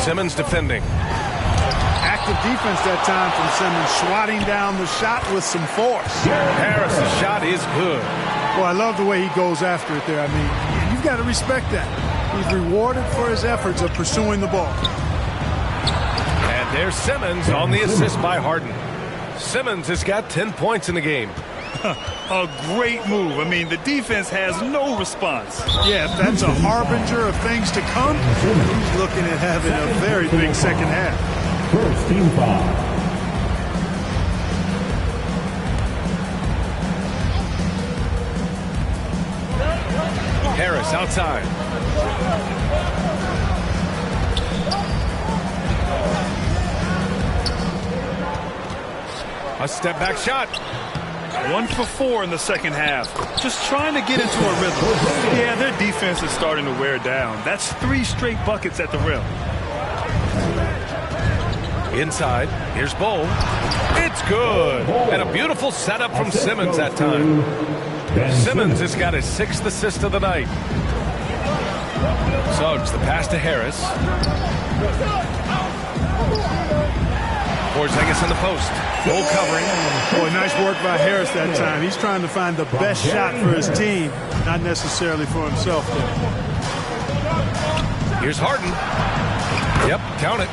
Speaker 3: Simmons defending.
Speaker 5: Active defense that time from Simmons, swatting down the shot with some force.
Speaker 3: Harris's shot is good.
Speaker 5: Boy, I love the way he goes after it there. I mean, you've got to respect that. He's rewarded for his efforts of pursuing the ball.
Speaker 3: And there's Simmons on the assist by Harden. Simmons has got 10 points in the game.
Speaker 4: A great move. I mean, the defense has no response.
Speaker 5: Yeah, if that's a harbinger of things to come, he's looking at having a very big second half.
Speaker 6: First team foul.
Speaker 3: Harris outside. A step back shot.
Speaker 4: 1 for 4 in the second half. Just trying to get into a rhythm. Yeah, their defense is starting to wear down. That's 3 straight buckets at the rim.
Speaker 3: Inside, here's Bull. It's good. And a beautiful setup from Simmons that time. Simmons has got his 6th assist of the night. Suggs, the pass to Harris. Porzingis in the post. Bull covering.
Speaker 5: Boy, nice work by Harris that time. He's trying to find the best shot for his team, not necessarily for himself there.
Speaker 3: Here's Harden. Yep, count it.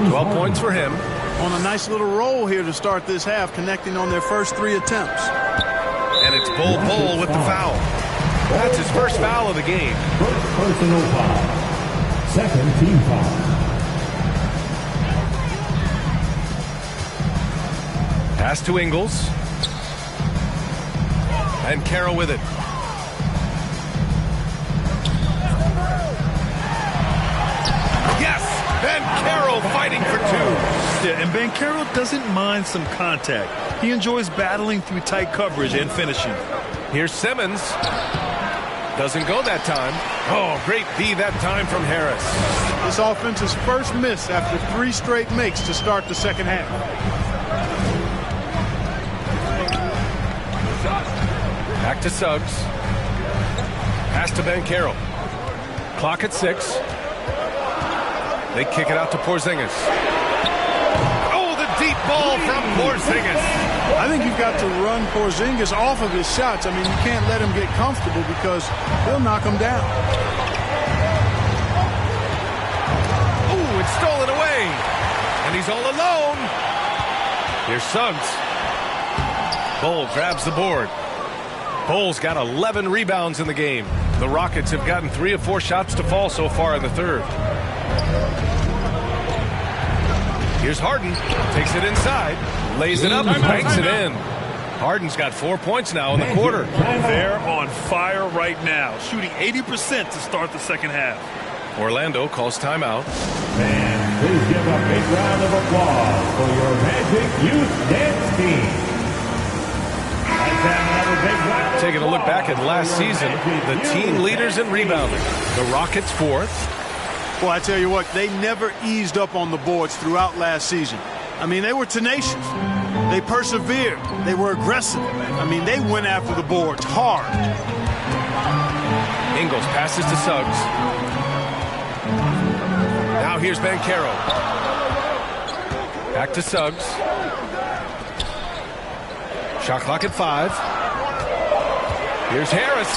Speaker 3: 12 points for him.
Speaker 5: On a nice little roll here to start this half, connecting on their first 3 attempts.
Speaker 3: And it's Bull with the foul. That's his first foul of the game.
Speaker 6: First personal foul. Second team foul.
Speaker 3: Pass to Ingles. And Carroll with it. Yes! Ben Carroll fighting for 2.
Speaker 4: Yeah, and Ben Carroll doesn't mind some contact. He enjoys battling through tight coverage and finishing.
Speaker 3: Here's Simmons. Doesn't go that time. Oh, great D that time from Harris.
Speaker 5: This offense's first miss after 3 straight makes to start the second half.
Speaker 3: Back to Suggs. Pass to Ben Carroll. Clock at 6. They kick it out to Porzingis. Oh, the deep ball from Porzingis.
Speaker 5: I think you've got to run Porzingis off of his shots. I mean, you can't let him get comfortable because he'll knock him down.
Speaker 3: Ooh, it's stolen away. And he's all alone. Here's Suggs. Bull grabs the board. Bull's got 11 rebounds in the game. The Rockets have gotten 3 of 4 shots to fall so far in the third. Here's Harden. Takes it inside. Lays it up and banks it in. Harden's got 4 points now in the quarter.
Speaker 4: They're on fire right now, shooting 80% to start the second half.
Speaker 3: Orlando calls timeout.
Speaker 6: And please give a big round of applause for your Magic Youth Dance Team.
Speaker 3: Taking a look back at last season, the team leaders in rebounding. The Rockets 4th.
Speaker 5: Well, I tell you what, they never eased up on the boards throughout last season. I mean, they were tenacious. They persevered. They were aggressive. I mean, they went after the boards hard.
Speaker 3: Ingles passes to Suggs. Now here's Ben Carroll. Back to Suggs. Shot clock at 5. Here's Harris.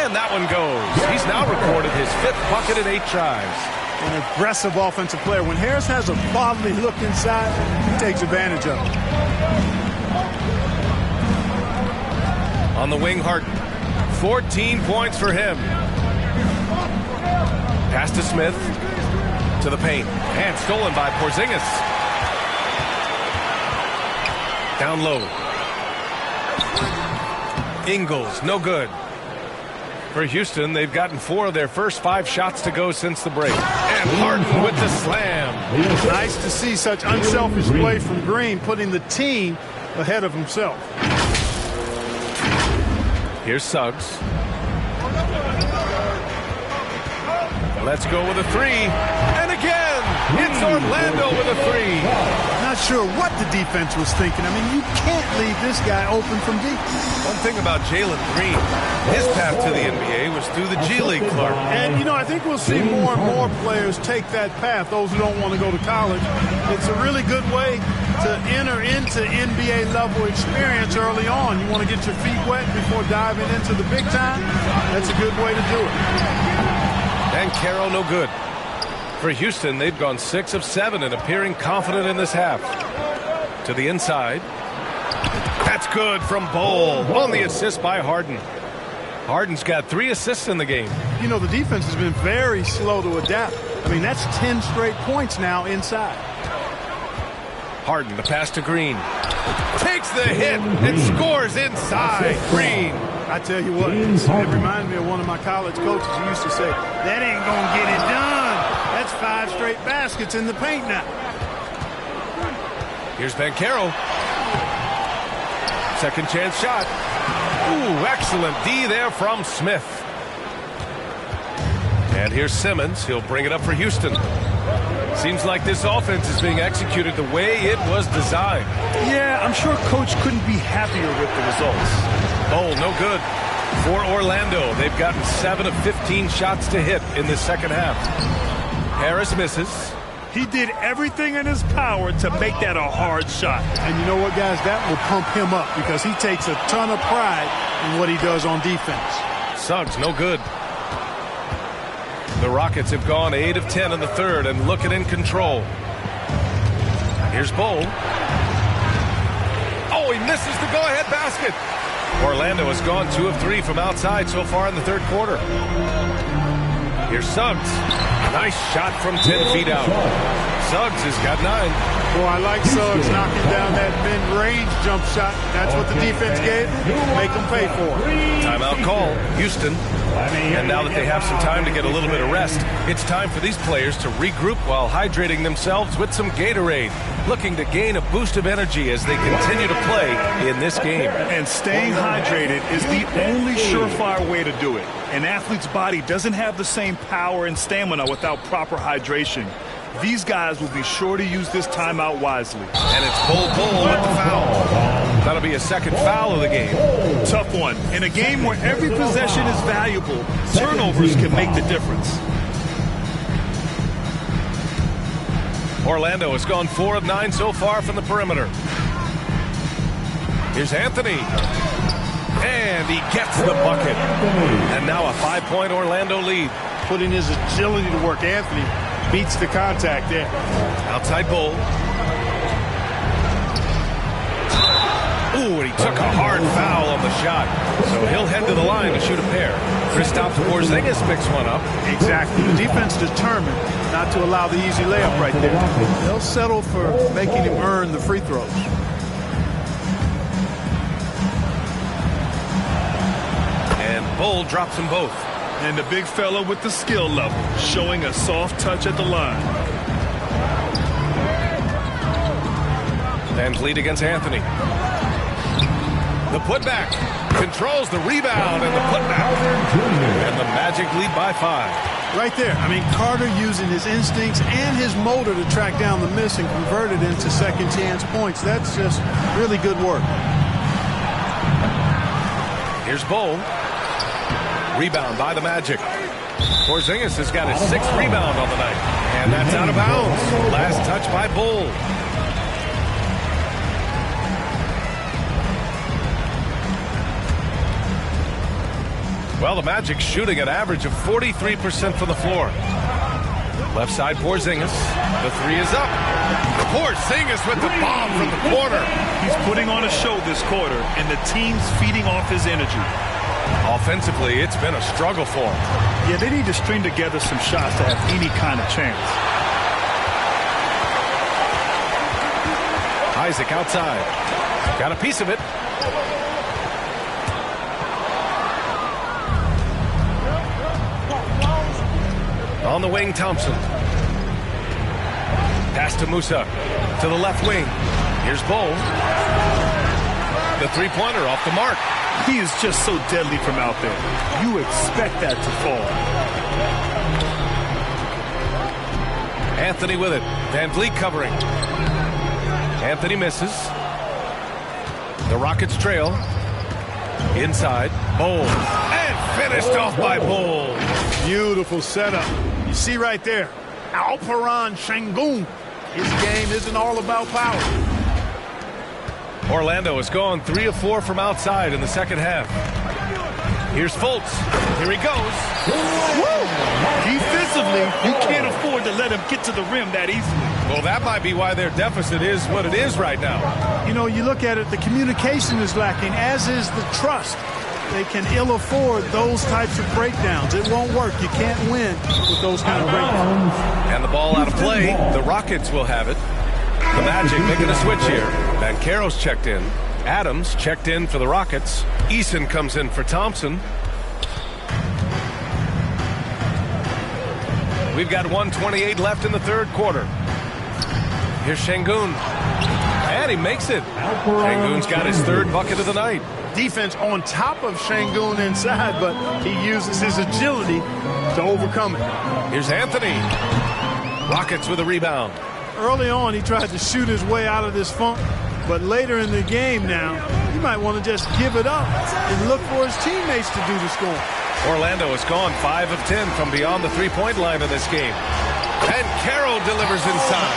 Speaker 3: And that one goes. He's now recorded his 5th bucket in 8 tries.
Speaker 5: An aggressive offensive player. When Harris has a quality look inside, he takes advantage of it.
Speaker 3: On the wing, Harden. 14 points for him. Pass to Smith. To the paint. And stolen by Porzingis. Down low. Ingles, no good. For Houston, they've gotten 4 of their first 5 shots to go since the break. And Harden with the slam.
Speaker 5: Nice to see such unselfish play from Green, putting the team ahead of himself.
Speaker 3: Here's Suggs. Let's go with a 3. And again, it's Orlando with a 3.
Speaker 5: Not sure what the defense was thinking. I mean, you can't leave this guy open from deep.
Speaker 3: One thing about Jalen Green, his path to the NBA was through the G League club.
Speaker 5: And, you know, I think we'll see more and more players take that path, those who don't want to go to college. It's a really good way to enter into NBA level experience early on. You want to get your feet wet before diving into the big time? That's a good way to do it.
Speaker 3: And Carroll, no good. For Houston, they've gone 6 of 7 and appearing confident in this half. To the inside. That's good from Bull. On the assist by Harden. Harden's got 3 assists in the game.
Speaker 5: You know, the defense has been very slow to adapt. I mean, that's 10 straight points now inside.
Speaker 3: Harden, the pass to Green. Takes the hit and scores inside. Green.
Speaker 5: I tell you what, it reminded me of one of my college coaches who used to say, that ain't going to get it done. That's 5 straight baskets in the paint now.
Speaker 3: Here's Ben Carroll. Second chance shot. Ooh, excellent D there from Smith. And here's Simmons. He'll bring it up for Houston. Seems like this offense is being executed the way it was designed.
Speaker 4: Yeah, I'm sure Coach couldn't be happier with the results.
Speaker 3: Oh, no good. For Orlando, they've gotten 7 of 15 shots to hit in the second half. Harris misses.
Speaker 4: He did everything in his power to make that a hard shot.
Speaker 5: And you know what, guys? That will pump him up because he takes a ton of pride in what he does on defense.
Speaker 3: Suggs, no good. The Rockets have gone 8 of 10 in the third and looking in control. Here's Bull. Oh, he misses the go-ahead basket. Orlando has gone 2 of 3 from outside so far in the third quarter. Here's Suggs. Nice shot from 10 feet out. Suggs has got 9.
Speaker 5: Well, I like Suggs knocking down that mid-range jump shot. That's what the defense gave him. Make them pay for it.
Speaker 3: Timeout call, Houston. And now that they have some time to get a little bit of rest, it's time for these players to regroup while hydrating themselves with some Gatorade, looking to gain a boost of energy as they continue to play in this game.
Speaker 4: And staying hydrated is the only surefire way to do it. An athlete's body doesn't have the same power and stamina without proper hydration. These guys will be sure to use this timeout wisely.
Speaker 3: And it's Bull with the foul. That'll be a second foul of the game.
Speaker 4: Tough one. In a game where every possession is valuable, turnovers can make the difference.
Speaker 3: Orlando has gone 4 of 9 so far from the perimeter. Here's Anthony. And he gets the bucket. And now a 5-point Orlando lead.
Speaker 5: Putting his agility to work. Anthony beats the contact there.
Speaker 3: Outside Bull. Ooh, and he took a hard foul on the shot. So he'll head to the line to shoot a pair. Kristaps Porzingis picks one up.
Speaker 5: Exactly. The defense determined not to allow the easy layup right there. They'll settle for making him earn the free throws.
Speaker 3: And Bull drops them both.
Speaker 4: And the big fella with the skill level, showing a soft touch at the line.
Speaker 3: Van Vliet against Anthony. The putback. Controls the rebound and the putback. And the Magic lead by 5.
Speaker 5: Right there. I mean, Carter using his instincts and his motor to track down the miss and convert it into second chance points. That's just really good work.
Speaker 3: Here's Bull. Rebound by the Magic. Porzingis has got his 6th rebound on the night. And that's out of bounds. Last touch by Bull. Well, the Magic shooting an average of 43% from the floor. Left side, Porzingis. The 3 is up. Porzingis with the bomb from the corner.
Speaker 4: He's putting on a show this quarter, and the team's feeding off his energy.
Speaker 3: Offensively, it's been a struggle for him.
Speaker 4: Yeah, they need to string together some shots to have any kind of chance.
Speaker 3: Isaac outside. Got a piece of it. On the wing, Thompson. Pass to Musa. To the left wing. Here's Bull. The three-pointer off the mark.
Speaker 4: He is just so deadly from out there. You expect that to fall.
Speaker 3: Anthony with it. Van Vliet covering. Anthony misses. The Rockets trail. Inside. Bull. And finished off by Bull.
Speaker 5: Beautiful setup. You see right there. Alperen Sengun. His game isn't all about power.
Speaker 3: Orlando has gone 3 of 4 from outside in the second half. Here's Fultz. Here he goes.
Speaker 4: Woo! Defensively, you can't afford to let him get to the rim that easily.
Speaker 3: Well, that might be why their deficit is what it is right now.
Speaker 5: You know, you look at it, the communication is lacking, as is the trust. They can ill afford those types of breakdowns. It won't work. You can't win with those kind of breakdowns.
Speaker 3: And the ball out of play. The Rockets will have it. The Magic making a switch here. Banchero's checked in. Adams checked in for the Rockets. Eason comes in for Thompson. We've got 1:28 left in the third quarter. Here's Sengun. And he makes it. Sengun's got his 3rd bucket of the night.
Speaker 5: Defense on top of Sengun inside, but he uses his agility to overcome it.
Speaker 3: Here's Anthony. Rockets with a rebound.
Speaker 5: Early on, he tried to shoot his way out of this funk, but later in the game now, he might want to just give it up and look for his teammates to do the scoring.
Speaker 3: Orlando has gone 5 of 10 from beyond the three-point line in this game. And Carroll delivers inside.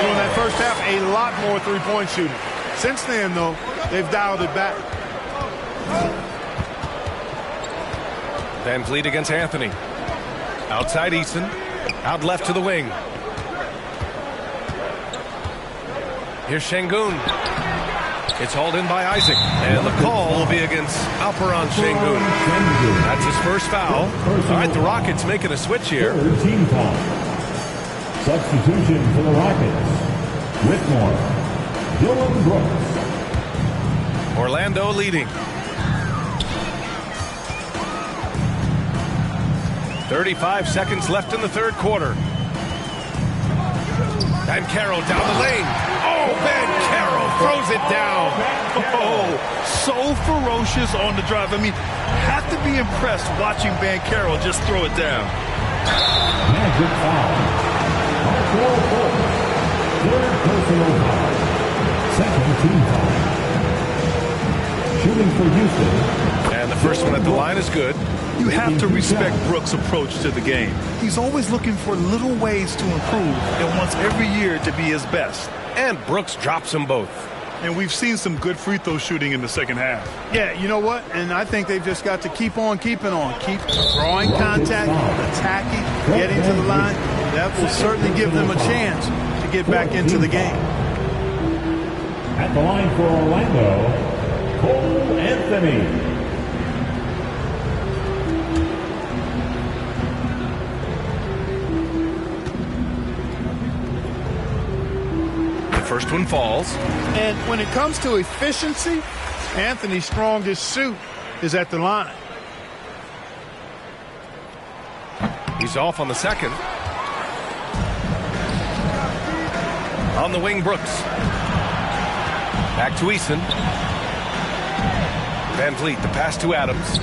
Speaker 5: In that first half, a lot more three-point shooting. Since then, though, they've dialed it back.
Speaker 3: Van Vliet against Anthony. Outside Eason. Out left to the wing. Here's Şengün. It's hauled in by Isaac. And the call will be against Alperen Şengün. That's his first foul. All right, the Rockets making a switch here.
Speaker 6: Team foul. Substitution for the Rockets. Whitmore. Dylan Brooks.
Speaker 3: Orlando leading. 35 seconds left in the third quarter. And Carroll down the lane. Oh, Ben Carroll throws it down.
Speaker 4: Oh, so ferocious on the drive. I mean, have to be impressed watching Ben Carroll just throw it down.
Speaker 6: Magic foul. Markel Fultz. Third personal foul. Second team foul. Shooting for Houston.
Speaker 3: And the first one at the line is good.
Speaker 4: You have to respect Brooks' approach to the game. He's always looking for little ways to improve and wants every year to be his best.
Speaker 3: And Brooks drops them both.
Speaker 4: And we've seen some good free throw shooting in the second half.
Speaker 5: Yeah, you know what? And I think they've just got to keep on keeping on. Keep drawing contact, attacking, getting to the line. That will certainly give them a chance to get back into the game.
Speaker 6: At the line for Orlando, Cole Anthony.
Speaker 3: First one falls.
Speaker 5: And when it comes to efficiency, Anthony's strongest suit is at the line.
Speaker 3: He's off on the second. On the wing, Brooks. Back to Eason. Van Vliet, the pass to Adams.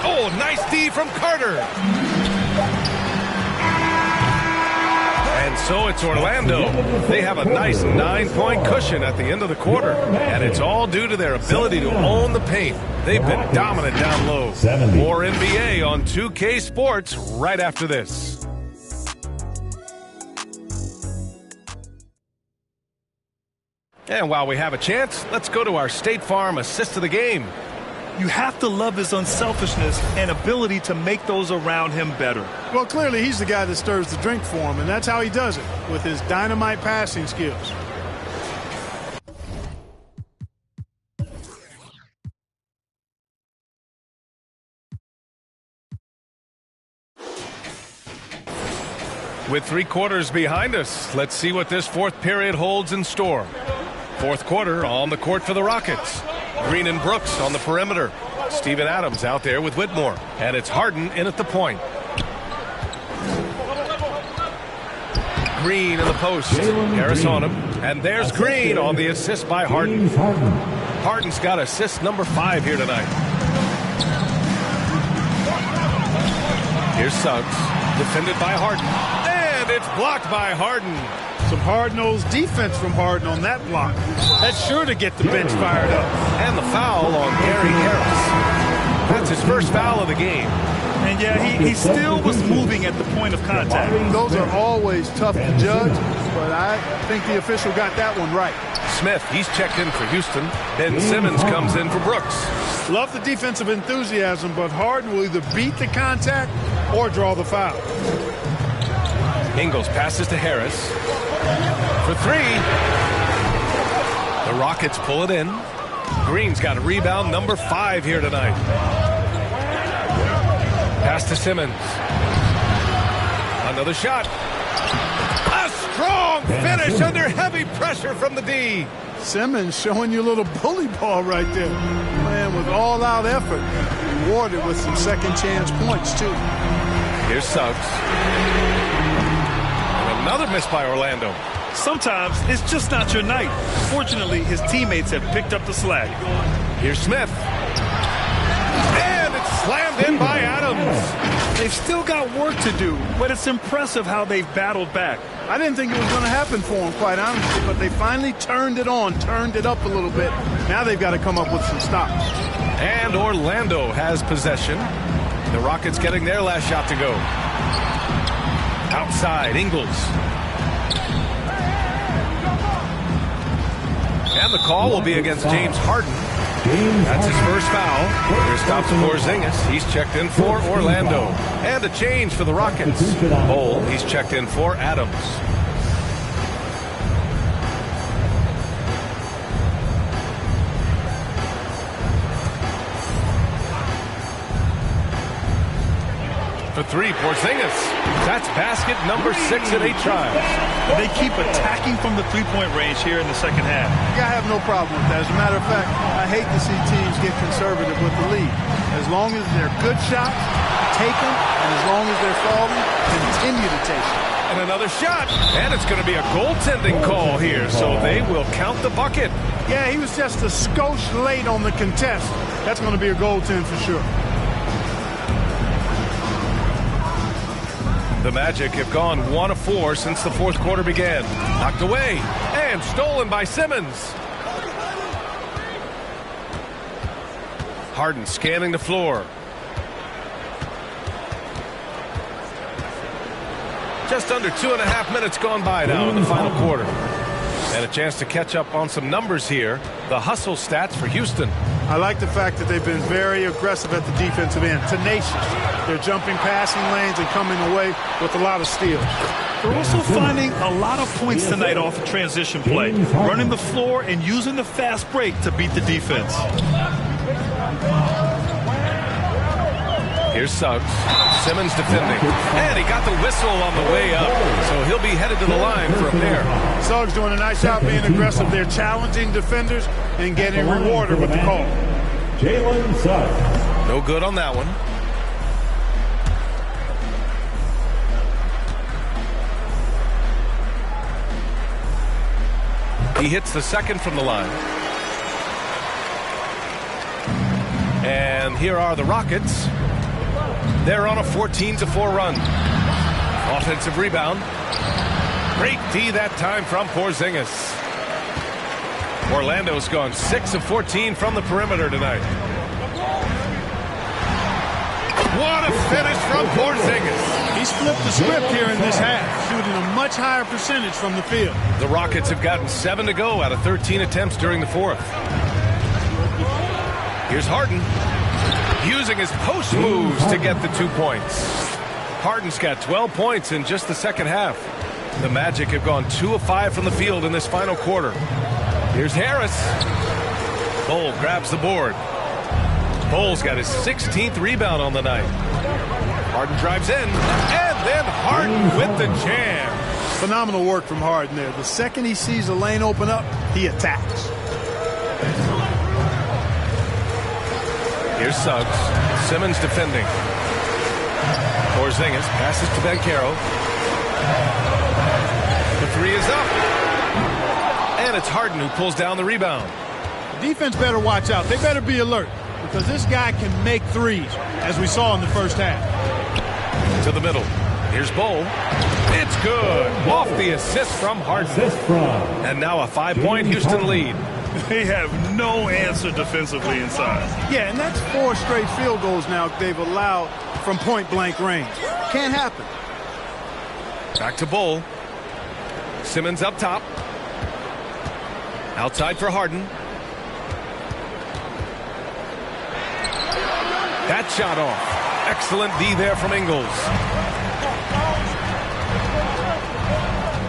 Speaker 3: Oh, nice D from Carter. And so it's Orlando. They have a nice 9-point cushion at the end of the quarter. And it's all due to their ability to own the paint. They've been dominant down low. More NBA on 2K Sports right after this. And while we have a chance, let's go to our State Farm assist of the game.
Speaker 4: You have to love his unselfishness and ability to make those around him better.
Speaker 5: Well, clearly he's the guy that stirs the drink for him, and that's how he does it, with his dynamite passing skills.
Speaker 3: With 3 quarters behind us, let's see what this fourth period holds in store. Fourth quarter on the court for the Rockets. Green and Brooks on the perimeter. Steven Adams out there with Whitmore. And it's Harden in at the point. Green in the post. Harris on him. And there's Green on the assist by Harden. Harden's got assist number 5 here tonight. Here's Suggs. Defended by Harden. And it's blocked by Harden.
Speaker 5: Some hard-nosed defense from Harden on that block. That's sure to get the bench fired up.
Speaker 3: And the foul on Gary Harris. That's his first foul of the game.
Speaker 4: And yeah, he still was moving at the point of contact.
Speaker 5: Those are always tough to judge, but I think the official got that one right.
Speaker 3: Smith, he's checked in for Houston. Ben Simmons comes in for Brooks.
Speaker 5: Love the defensive enthusiasm, but Harden will either beat the contact or draw the foul.
Speaker 3: Ingles passes to Harris for 3. The Rockets pull it in. Green's got a rebound number 5 here tonight. Pass to Simmons. Another shot. A strong finish under heavy pressure from the D.
Speaker 5: Simmons showing you a little bully ball right there. Man, with all-out effort, rewarded with some second-chance points, too.
Speaker 3: Here's Suggs. Another miss by Orlando.
Speaker 4: Sometimes it's just not your night. Fortunately, his teammates have picked up the slack.
Speaker 3: Here's Smith. And it's slammed in by Adams.
Speaker 4: They've still got work to do, but it's impressive how they've battled back.
Speaker 5: I didn't think it was going to happen for them, quite honestly, but they finally turned it on, turned it up a little bit. Now they've got to come up with some stops.
Speaker 3: And Orlando has possession. The Rockets getting their last shot to go. Outside, Ingles. And the call will be against James Harden. That's his first foul. Here stops Porzingis. He's checked in for Orlando. And a change for the Rockets. Bol, he's checked in for Adams. For three, Porzingis. That's basket number 6 in 8 tries.
Speaker 4: They keep attacking from the three-point range here in the second half.
Speaker 5: Yeah, I have no problem with that. As a matter of fact, I hate to see teams get conservative with the lead. As long as they're good shots, take them, and as long as they're falling, continue to take them.
Speaker 3: And another shot. And it's going to be a goaltending call here, so they will count the bucket.
Speaker 5: Yeah, he was just a skosh late on the contest. That's going to be a goaltend for sure.
Speaker 3: The Magic have gone 1 of 4 since the fourth quarter began. Knocked away and stolen by Simmons. Harden scanning the floor. Just under 2.5 minutes gone by now in the final quarter. And a chance to catch up on some numbers here. The hustle stats for Houston.
Speaker 5: I like the fact that they've been very aggressive at the defensive end. Tenacious. They're jumping passing lanes and coming away with a lot of steals.
Speaker 4: They're also finding a lot of points tonight off of transition play. Running the floor and using the fast break to beat the defense.
Speaker 3: Here's Suggs. Simmons defending. And he got the whistle on the way up. So he'll be headed to the line for a pair.
Speaker 5: Suggs doing a nice job being aggressive. They're challenging defenders and getting rewarded with the call.
Speaker 6: Jalen Suggs.
Speaker 3: No good on that one. He hits the second from the line. And here are the Rockets. They're on a 14-4 run. Offensive rebound. Great D that time from Porzingis. Orlando's gone 6 of 14 from the perimeter tonight. What a finish from Porzingis.
Speaker 5: He's flipped the script here in this half, shooting a much higher percentage from the field.
Speaker 3: The Rockets have gotten 7 to go out of 13 attempts during the fourth. Here's Harden. Using his post moves to get the 2 points. Harden's got 12 points in just the second half. The Magic have gone 2 of 5 from the field in this final quarter. Here's Harris. Bol grabs the board. Bol's got his 16th rebound on the night. Harden drives in, and then Harden with the jam.
Speaker 5: Phenomenal work from Harden there. The second he sees a lane open up, he attacks.
Speaker 3: Here's Suggs. Simmons defending. Porzingis passes to Banchero. The three is up. And it's Harden who pulls down the rebound.
Speaker 5: The defense better watch out. They better be alert because this guy can make threes, as we saw in the first half.
Speaker 3: To the middle. Here's Bol. It's good. Off the assist from Harden. And now a 5-point Houston lead.
Speaker 4: They have no answer defensively inside.
Speaker 5: Yeah, and that's 4 straight field goals now they've allowed from point-blank range. Can't happen.
Speaker 3: Back to Bol. Simmons up top. Outside for Harden. That shot off. Excellent D there from Ingles.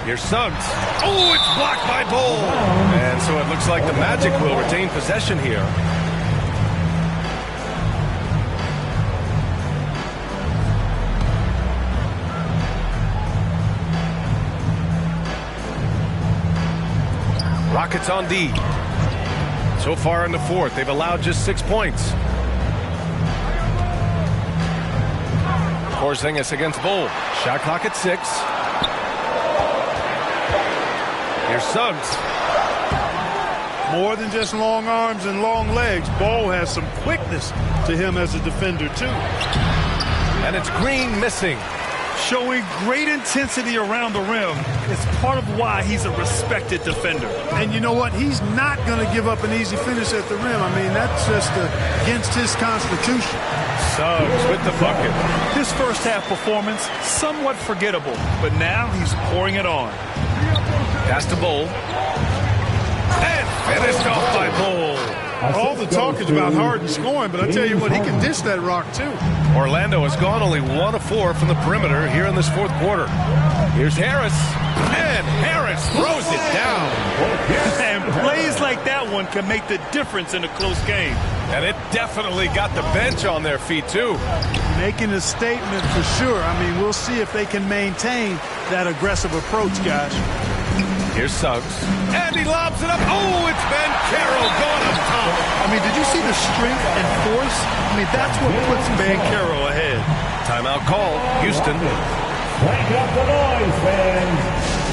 Speaker 3: Here's Suggs. Oh, it's blocked by Bol. And so it looks like the Magic will retain possession here. Rockets on D. So far in the fourth, they've allowed just 6 points. Porzingis against Bol. Shot clock at 6. Here's Suggs.
Speaker 5: More than just long arms and long legs. Bol has some quickness to him as a defender, too.
Speaker 3: And it's Green missing.
Speaker 4: Showing great intensity around the rim. It's part of why he's a respected defender.
Speaker 5: And you know what? He's not going to give up an easy finish at the rim. I mean, that's just against his constitution.
Speaker 3: Suggs with the bucket.
Speaker 4: His first half performance, somewhat forgettable, but now he's pouring it on.
Speaker 3: Pass to Bol. And finished off by Bol.
Speaker 5: All the talk is about Harden scoring, but I tell you what, he can dish that rock too.
Speaker 3: Orlando has gone only 1 of 4 from the perimeter here in this fourth quarter. Here's Harris, and Harris throws it down.
Speaker 4: And plays like that one can make the difference in a close game.
Speaker 3: And it definitely got the bench on their feet, too.
Speaker 5: Making a statement for sure. I mean, we'll see if they can maintain that aggressive approach, guys.
Speaker 3: Here's Suggs, and he lobs it up. Oh, it's Ben Carroll going up top.
Speaker 4: I mean, did you see the strength and force? I mean, that's what puts Ben Carroll ahead.
Speaker 3: Timeout call, Houston.
Speaker 6: Crank up the noise, fans.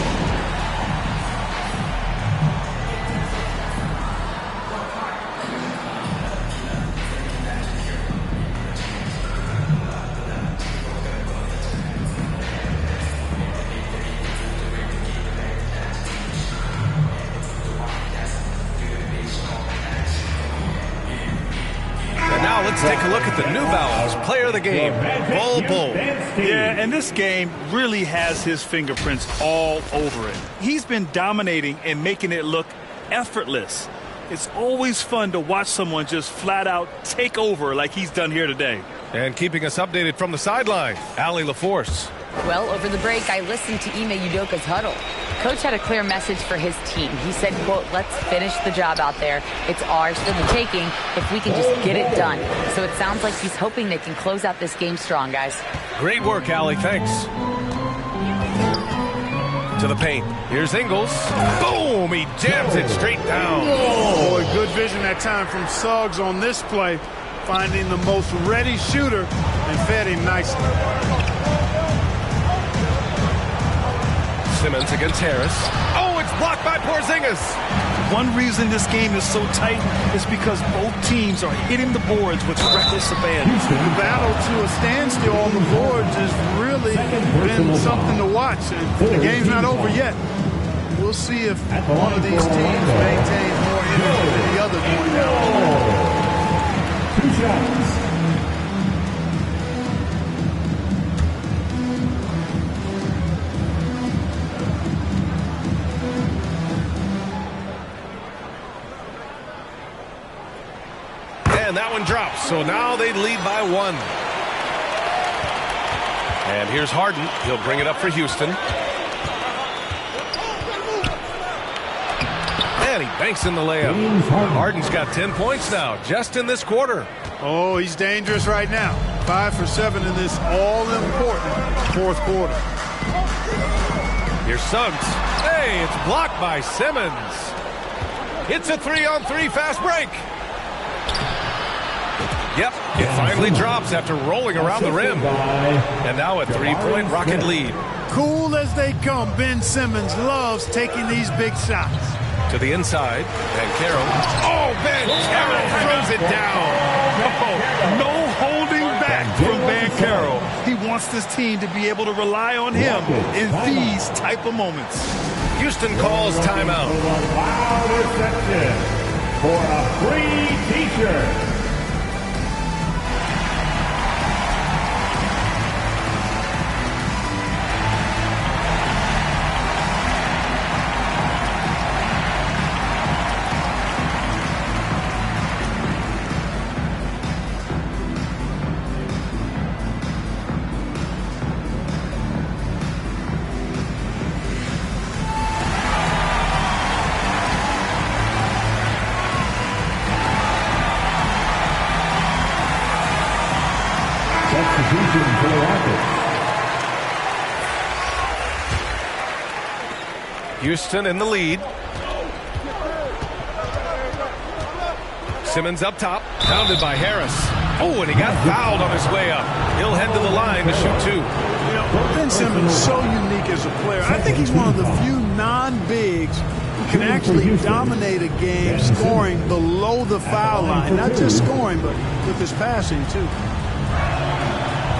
Speaker 3: Let's take a look at the New Balance player of the game, Bol Bol.
Speaker 4: Yeah, and this game really has his fingerprints all over it. He's been dominating and making it look effortless. It's always fun to watch someone just flat out take over like he's done here today.
Speaker 3: And keeping us updated from the sideline, Allie LaForce.
Speaker 7: Well, over the break, I listened to Ime Udoka's huddle. Coach had a clear message for his team. He said, quote, let's finish the job out there. It's ours for the taking if we can just get it done. So it sounds like he's hoping they can close out this game strong, guys.
Speaker 3: Great work, Allie. Thanks. To the paint. Here's Ingles. Boom! He jams it straight down.
Speaker 5: Oh, boy, good vision that time from Suggs on this play. Finding the most ready shooter and fed him nicely.
Speaker 3: Simmons against Harris. Oh, it's blocked by Porzingis.
Speaker 4: One reason this game is so tight is because both teams are hitting the boards with reckless abandon.
Speaker 5: The battle to a standstill on the boards has really been something to watch. And the game's not over yet. We'll see if one of these teams maintains more energy than the other going down.
Speaker 6: 2 shots.
Speaker 3: And that one drops, so now they lead by 1. And here's Harden. He'll bring it up for Houston. And he banks in the layup. Harden's got 10 points now, just in this quarter.
Speaker 5: Oh, he's dangerous right now. 5 for 7 in this all-important fourth quarter.
Speaker 3: Here's Suggs. Hey, it's blocked by Simmons. It's a 3-on-3 fast break. Yep, it finally drops after rolling around the rim. And now a 3-point Rocket lead.
Speaker 5: Cool as they come, Ben Simmons loves taking these big shots.
Speaker 3: To the inside, and Carroll. Oh, Ben Carroll throws it down.
Speaker 4: Oh, no holding back from Ben Carroll. He wants this team to be able to rely on him in these type of moments.
Speaker 3: Houston calls timeout.
Speaker 6: Wow, reception for a free t-shirt. For the Rockets.
Speaker 3: Houston in the lead. Simmons up top, pounded by Harris. Oh, and he got fouled on his way up. He'll head to the line to shoot 2.
Speaker 5: You know, Ben Simmons is so unique as a player. I think he's one of the few non-bigs who can actually dominate a game scoring below the foul line. Not just scoring, but with his passing, too.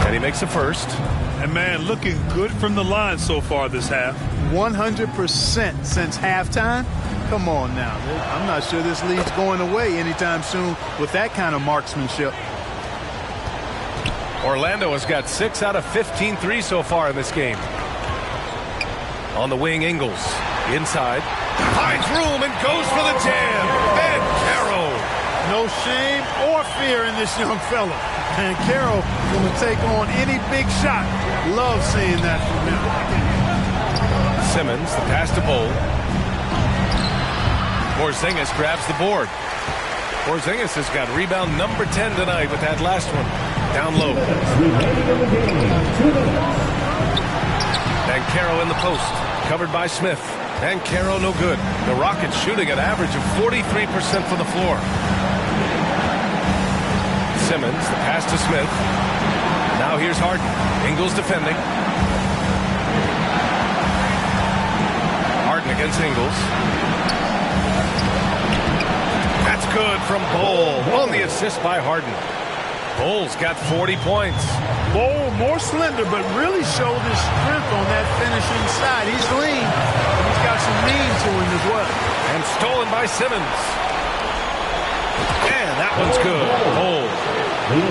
Speaker 3: And he makes a first.
Speaker 4: And, man, looking good from the line so far this half.
Speaker 5: 100% since halftime. Come on now. I'm not sure this lead's going away anytime soon with that kind of marksmanship.
Speaker 3: Orlando has got 6 out of 15 threes so far in this game. On the wing, Ingles. Inside. Finds room and goes for the jam. Ben Carroll.
Speaker 5: No shame or fear in this young fella. And Carroll going to take on any big shot. Love seeing that from him.
Speaker 3: Simmons, the pass to Bowl. Porzingis grabs the board. Porzingis has got rebound number 10 tonight with that last one. Down low. And Carroll in the post. Covered by Smith. And Carroll no good. The Rockets shooting an average of 43% from the floor. Simmons, the pass to Smith. Now here's Harden. Ingles defending. Harden against Ingles. That's good from Bowl on the assist by Harden. Bowl's got 40 points.
Speaker 5: Bowl more slender, but really showed his strength on that finishing side. He's lean, but he's got some lean to him as well.
Speaker 3: And stolen by Simmons. And that one's good. Bowl.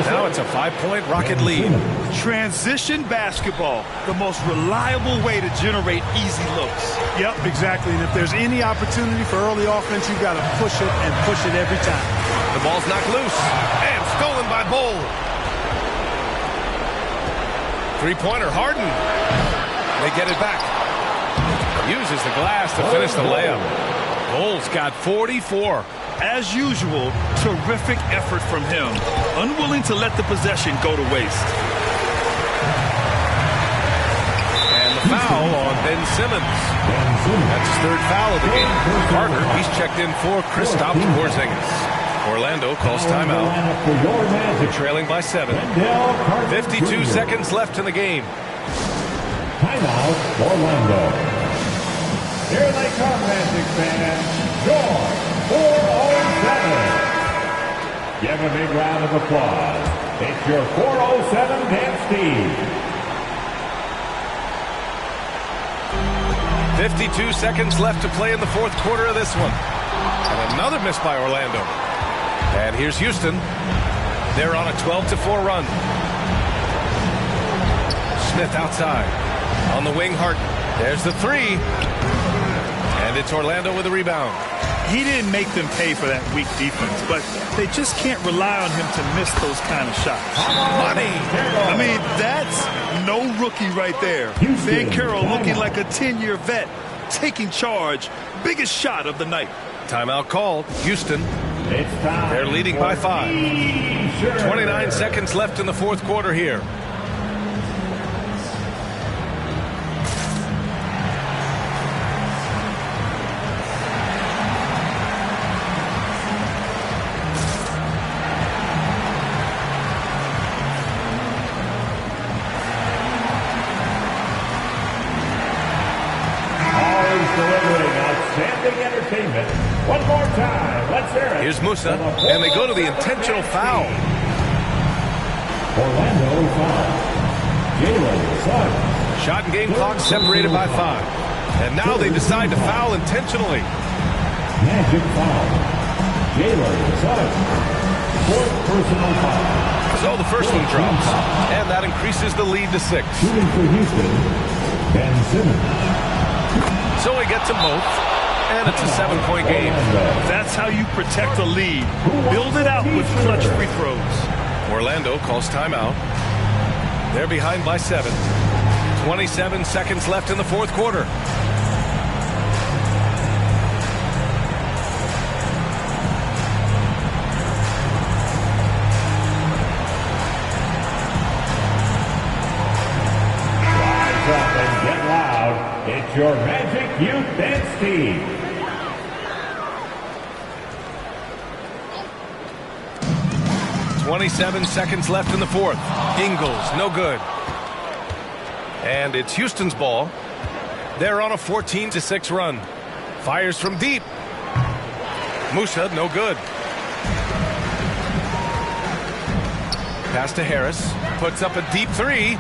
Speaker 3: Now it's a 5-point Rocket lead.
Speaker 4: Transition basketball, the most reliable way to generate easy looks.
Speaker 5: Yep, exactly. And if there's any opportunity for early offense, you've got to push it and push it every time.
Speaker 3: The ball's knocked loose and stolen by Bowl. Three-pointer, Harden. They get it back. Uses the glass to finish the layup. Bowl's got 44.
Speaker 4: As usual, terrific effort from him. Unwilling to let the possession go to waste.
Speaker 3: And the foul on Ben Simmons. That's his third foul of the game. Carter, he's checked in for Kristaps Porzingis. Orlando calls timeout. Trailing by 7. 52 seconds left in the game.
Speaker 6: Timeout, Orlando. Here they come, Magic fans. Your 407. Give a big round of applause. It's your 407 dance team.
Speaker 3: 52 seconds left to play in the fourth quarter of this one. And another miss by Orlando. And here's Houston. They're on a 12-4 run. Smith outside. On the wing, Harden. There's the three. And it's Orlando with a rebound.
Speaker 4: He didn't make them pay for that weak defense, but they just can't rely on him to miss those kind of shots.
Speaker 3: Money!
Speaker 4: I mean, that's no rookie right there. Ben Carroll looking like a 10-year vet, taking charge. Biggest shot of the night.
Speaker 3: Timeout called. Houston. They're leading by 5. 29 seconds left in the fourth quarter here.
Speaker 6: One more time. Let's hear it.
Speaker 3: Here's Musa, and they go to the intentional foul.
Speaker 6: Orlando foul. Jalen Suggs.
Speaker 3: Shot and game clock separated by 5. And now they decide to foul intentionally.
Speaker 6: Magic foul. Jalen Suggs. Fourth personal foul.
Speaker 3: So the first one drops, and that increases the lead to 6.
Speaker 6: Shooting for Houston, Ben Simmons.
Speaker 3: So he gets them both. And it's a 7-point game.
Speaker 4: That's how you protect a lead. Build it out with clutch free throws.
Speaker 3: Orlando calls timeout. They're behind by 7. 27 seconds left in the fourth quarter.
Speaker 6: Rise up and get loud. It's your Magic Youth Dance Team.
Speaker 3: 27 seconds left in the fourth. Ingles, no good. And it's Houston's ball. They're on a 14-6 run. Fires from deep. Musa, no good. Pass to Harris. Puts up a deep three.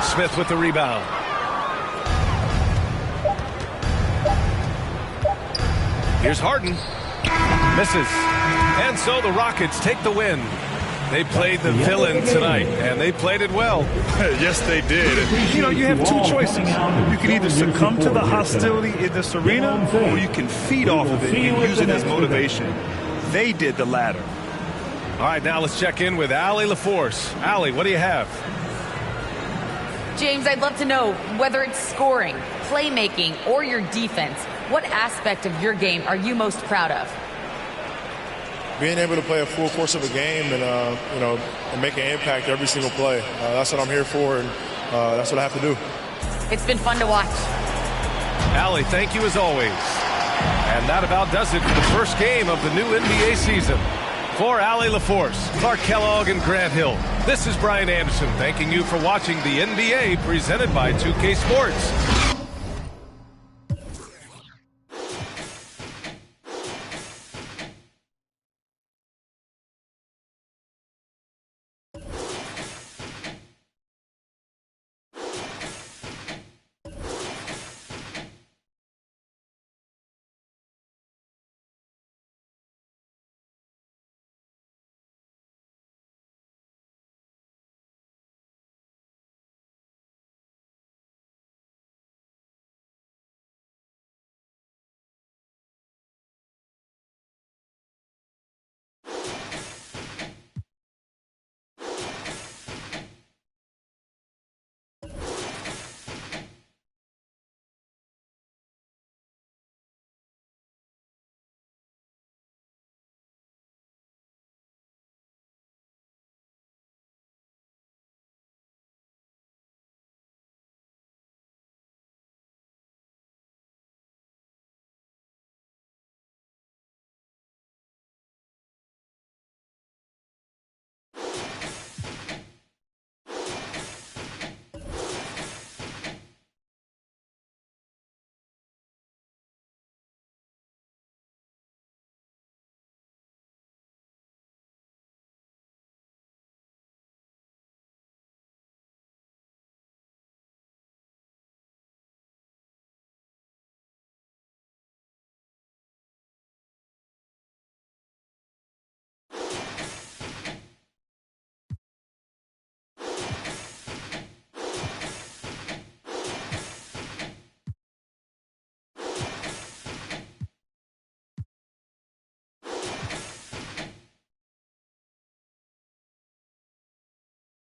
Speaker 3: Smith with the rebound. Here's Harden. Misses. And so the Rockets take the win. They played the villain tonight, and they played it well.
Speaker 4: Yes, they did. And, you know, you have two choices. You can either succumb to the hostility in this arena, or you can feed off of it and use it as motivation. They did the latter.
Speaker 3: All right, now let's check in with Allie LaForce. Allie, what do you have?
Speaker 7: James, I'd love to know whether it's scoring, playmaking, or your defense. What aspect of your game are you most proud of?
Speaker 12: Being able to play a full course of a game and, and make an impact every single play. That's what I'm here for, and that's what I have to do.
Speaker 7: It's been fun to watch.
Speaker 3: Allie, thank you as always. And that about does it for the first game of the new NBA season. For Allie LaForce, Clark Kellogg, and Grant Hill, this is Brian Anderson thanking you for watching the NBA presented by 2K Sports.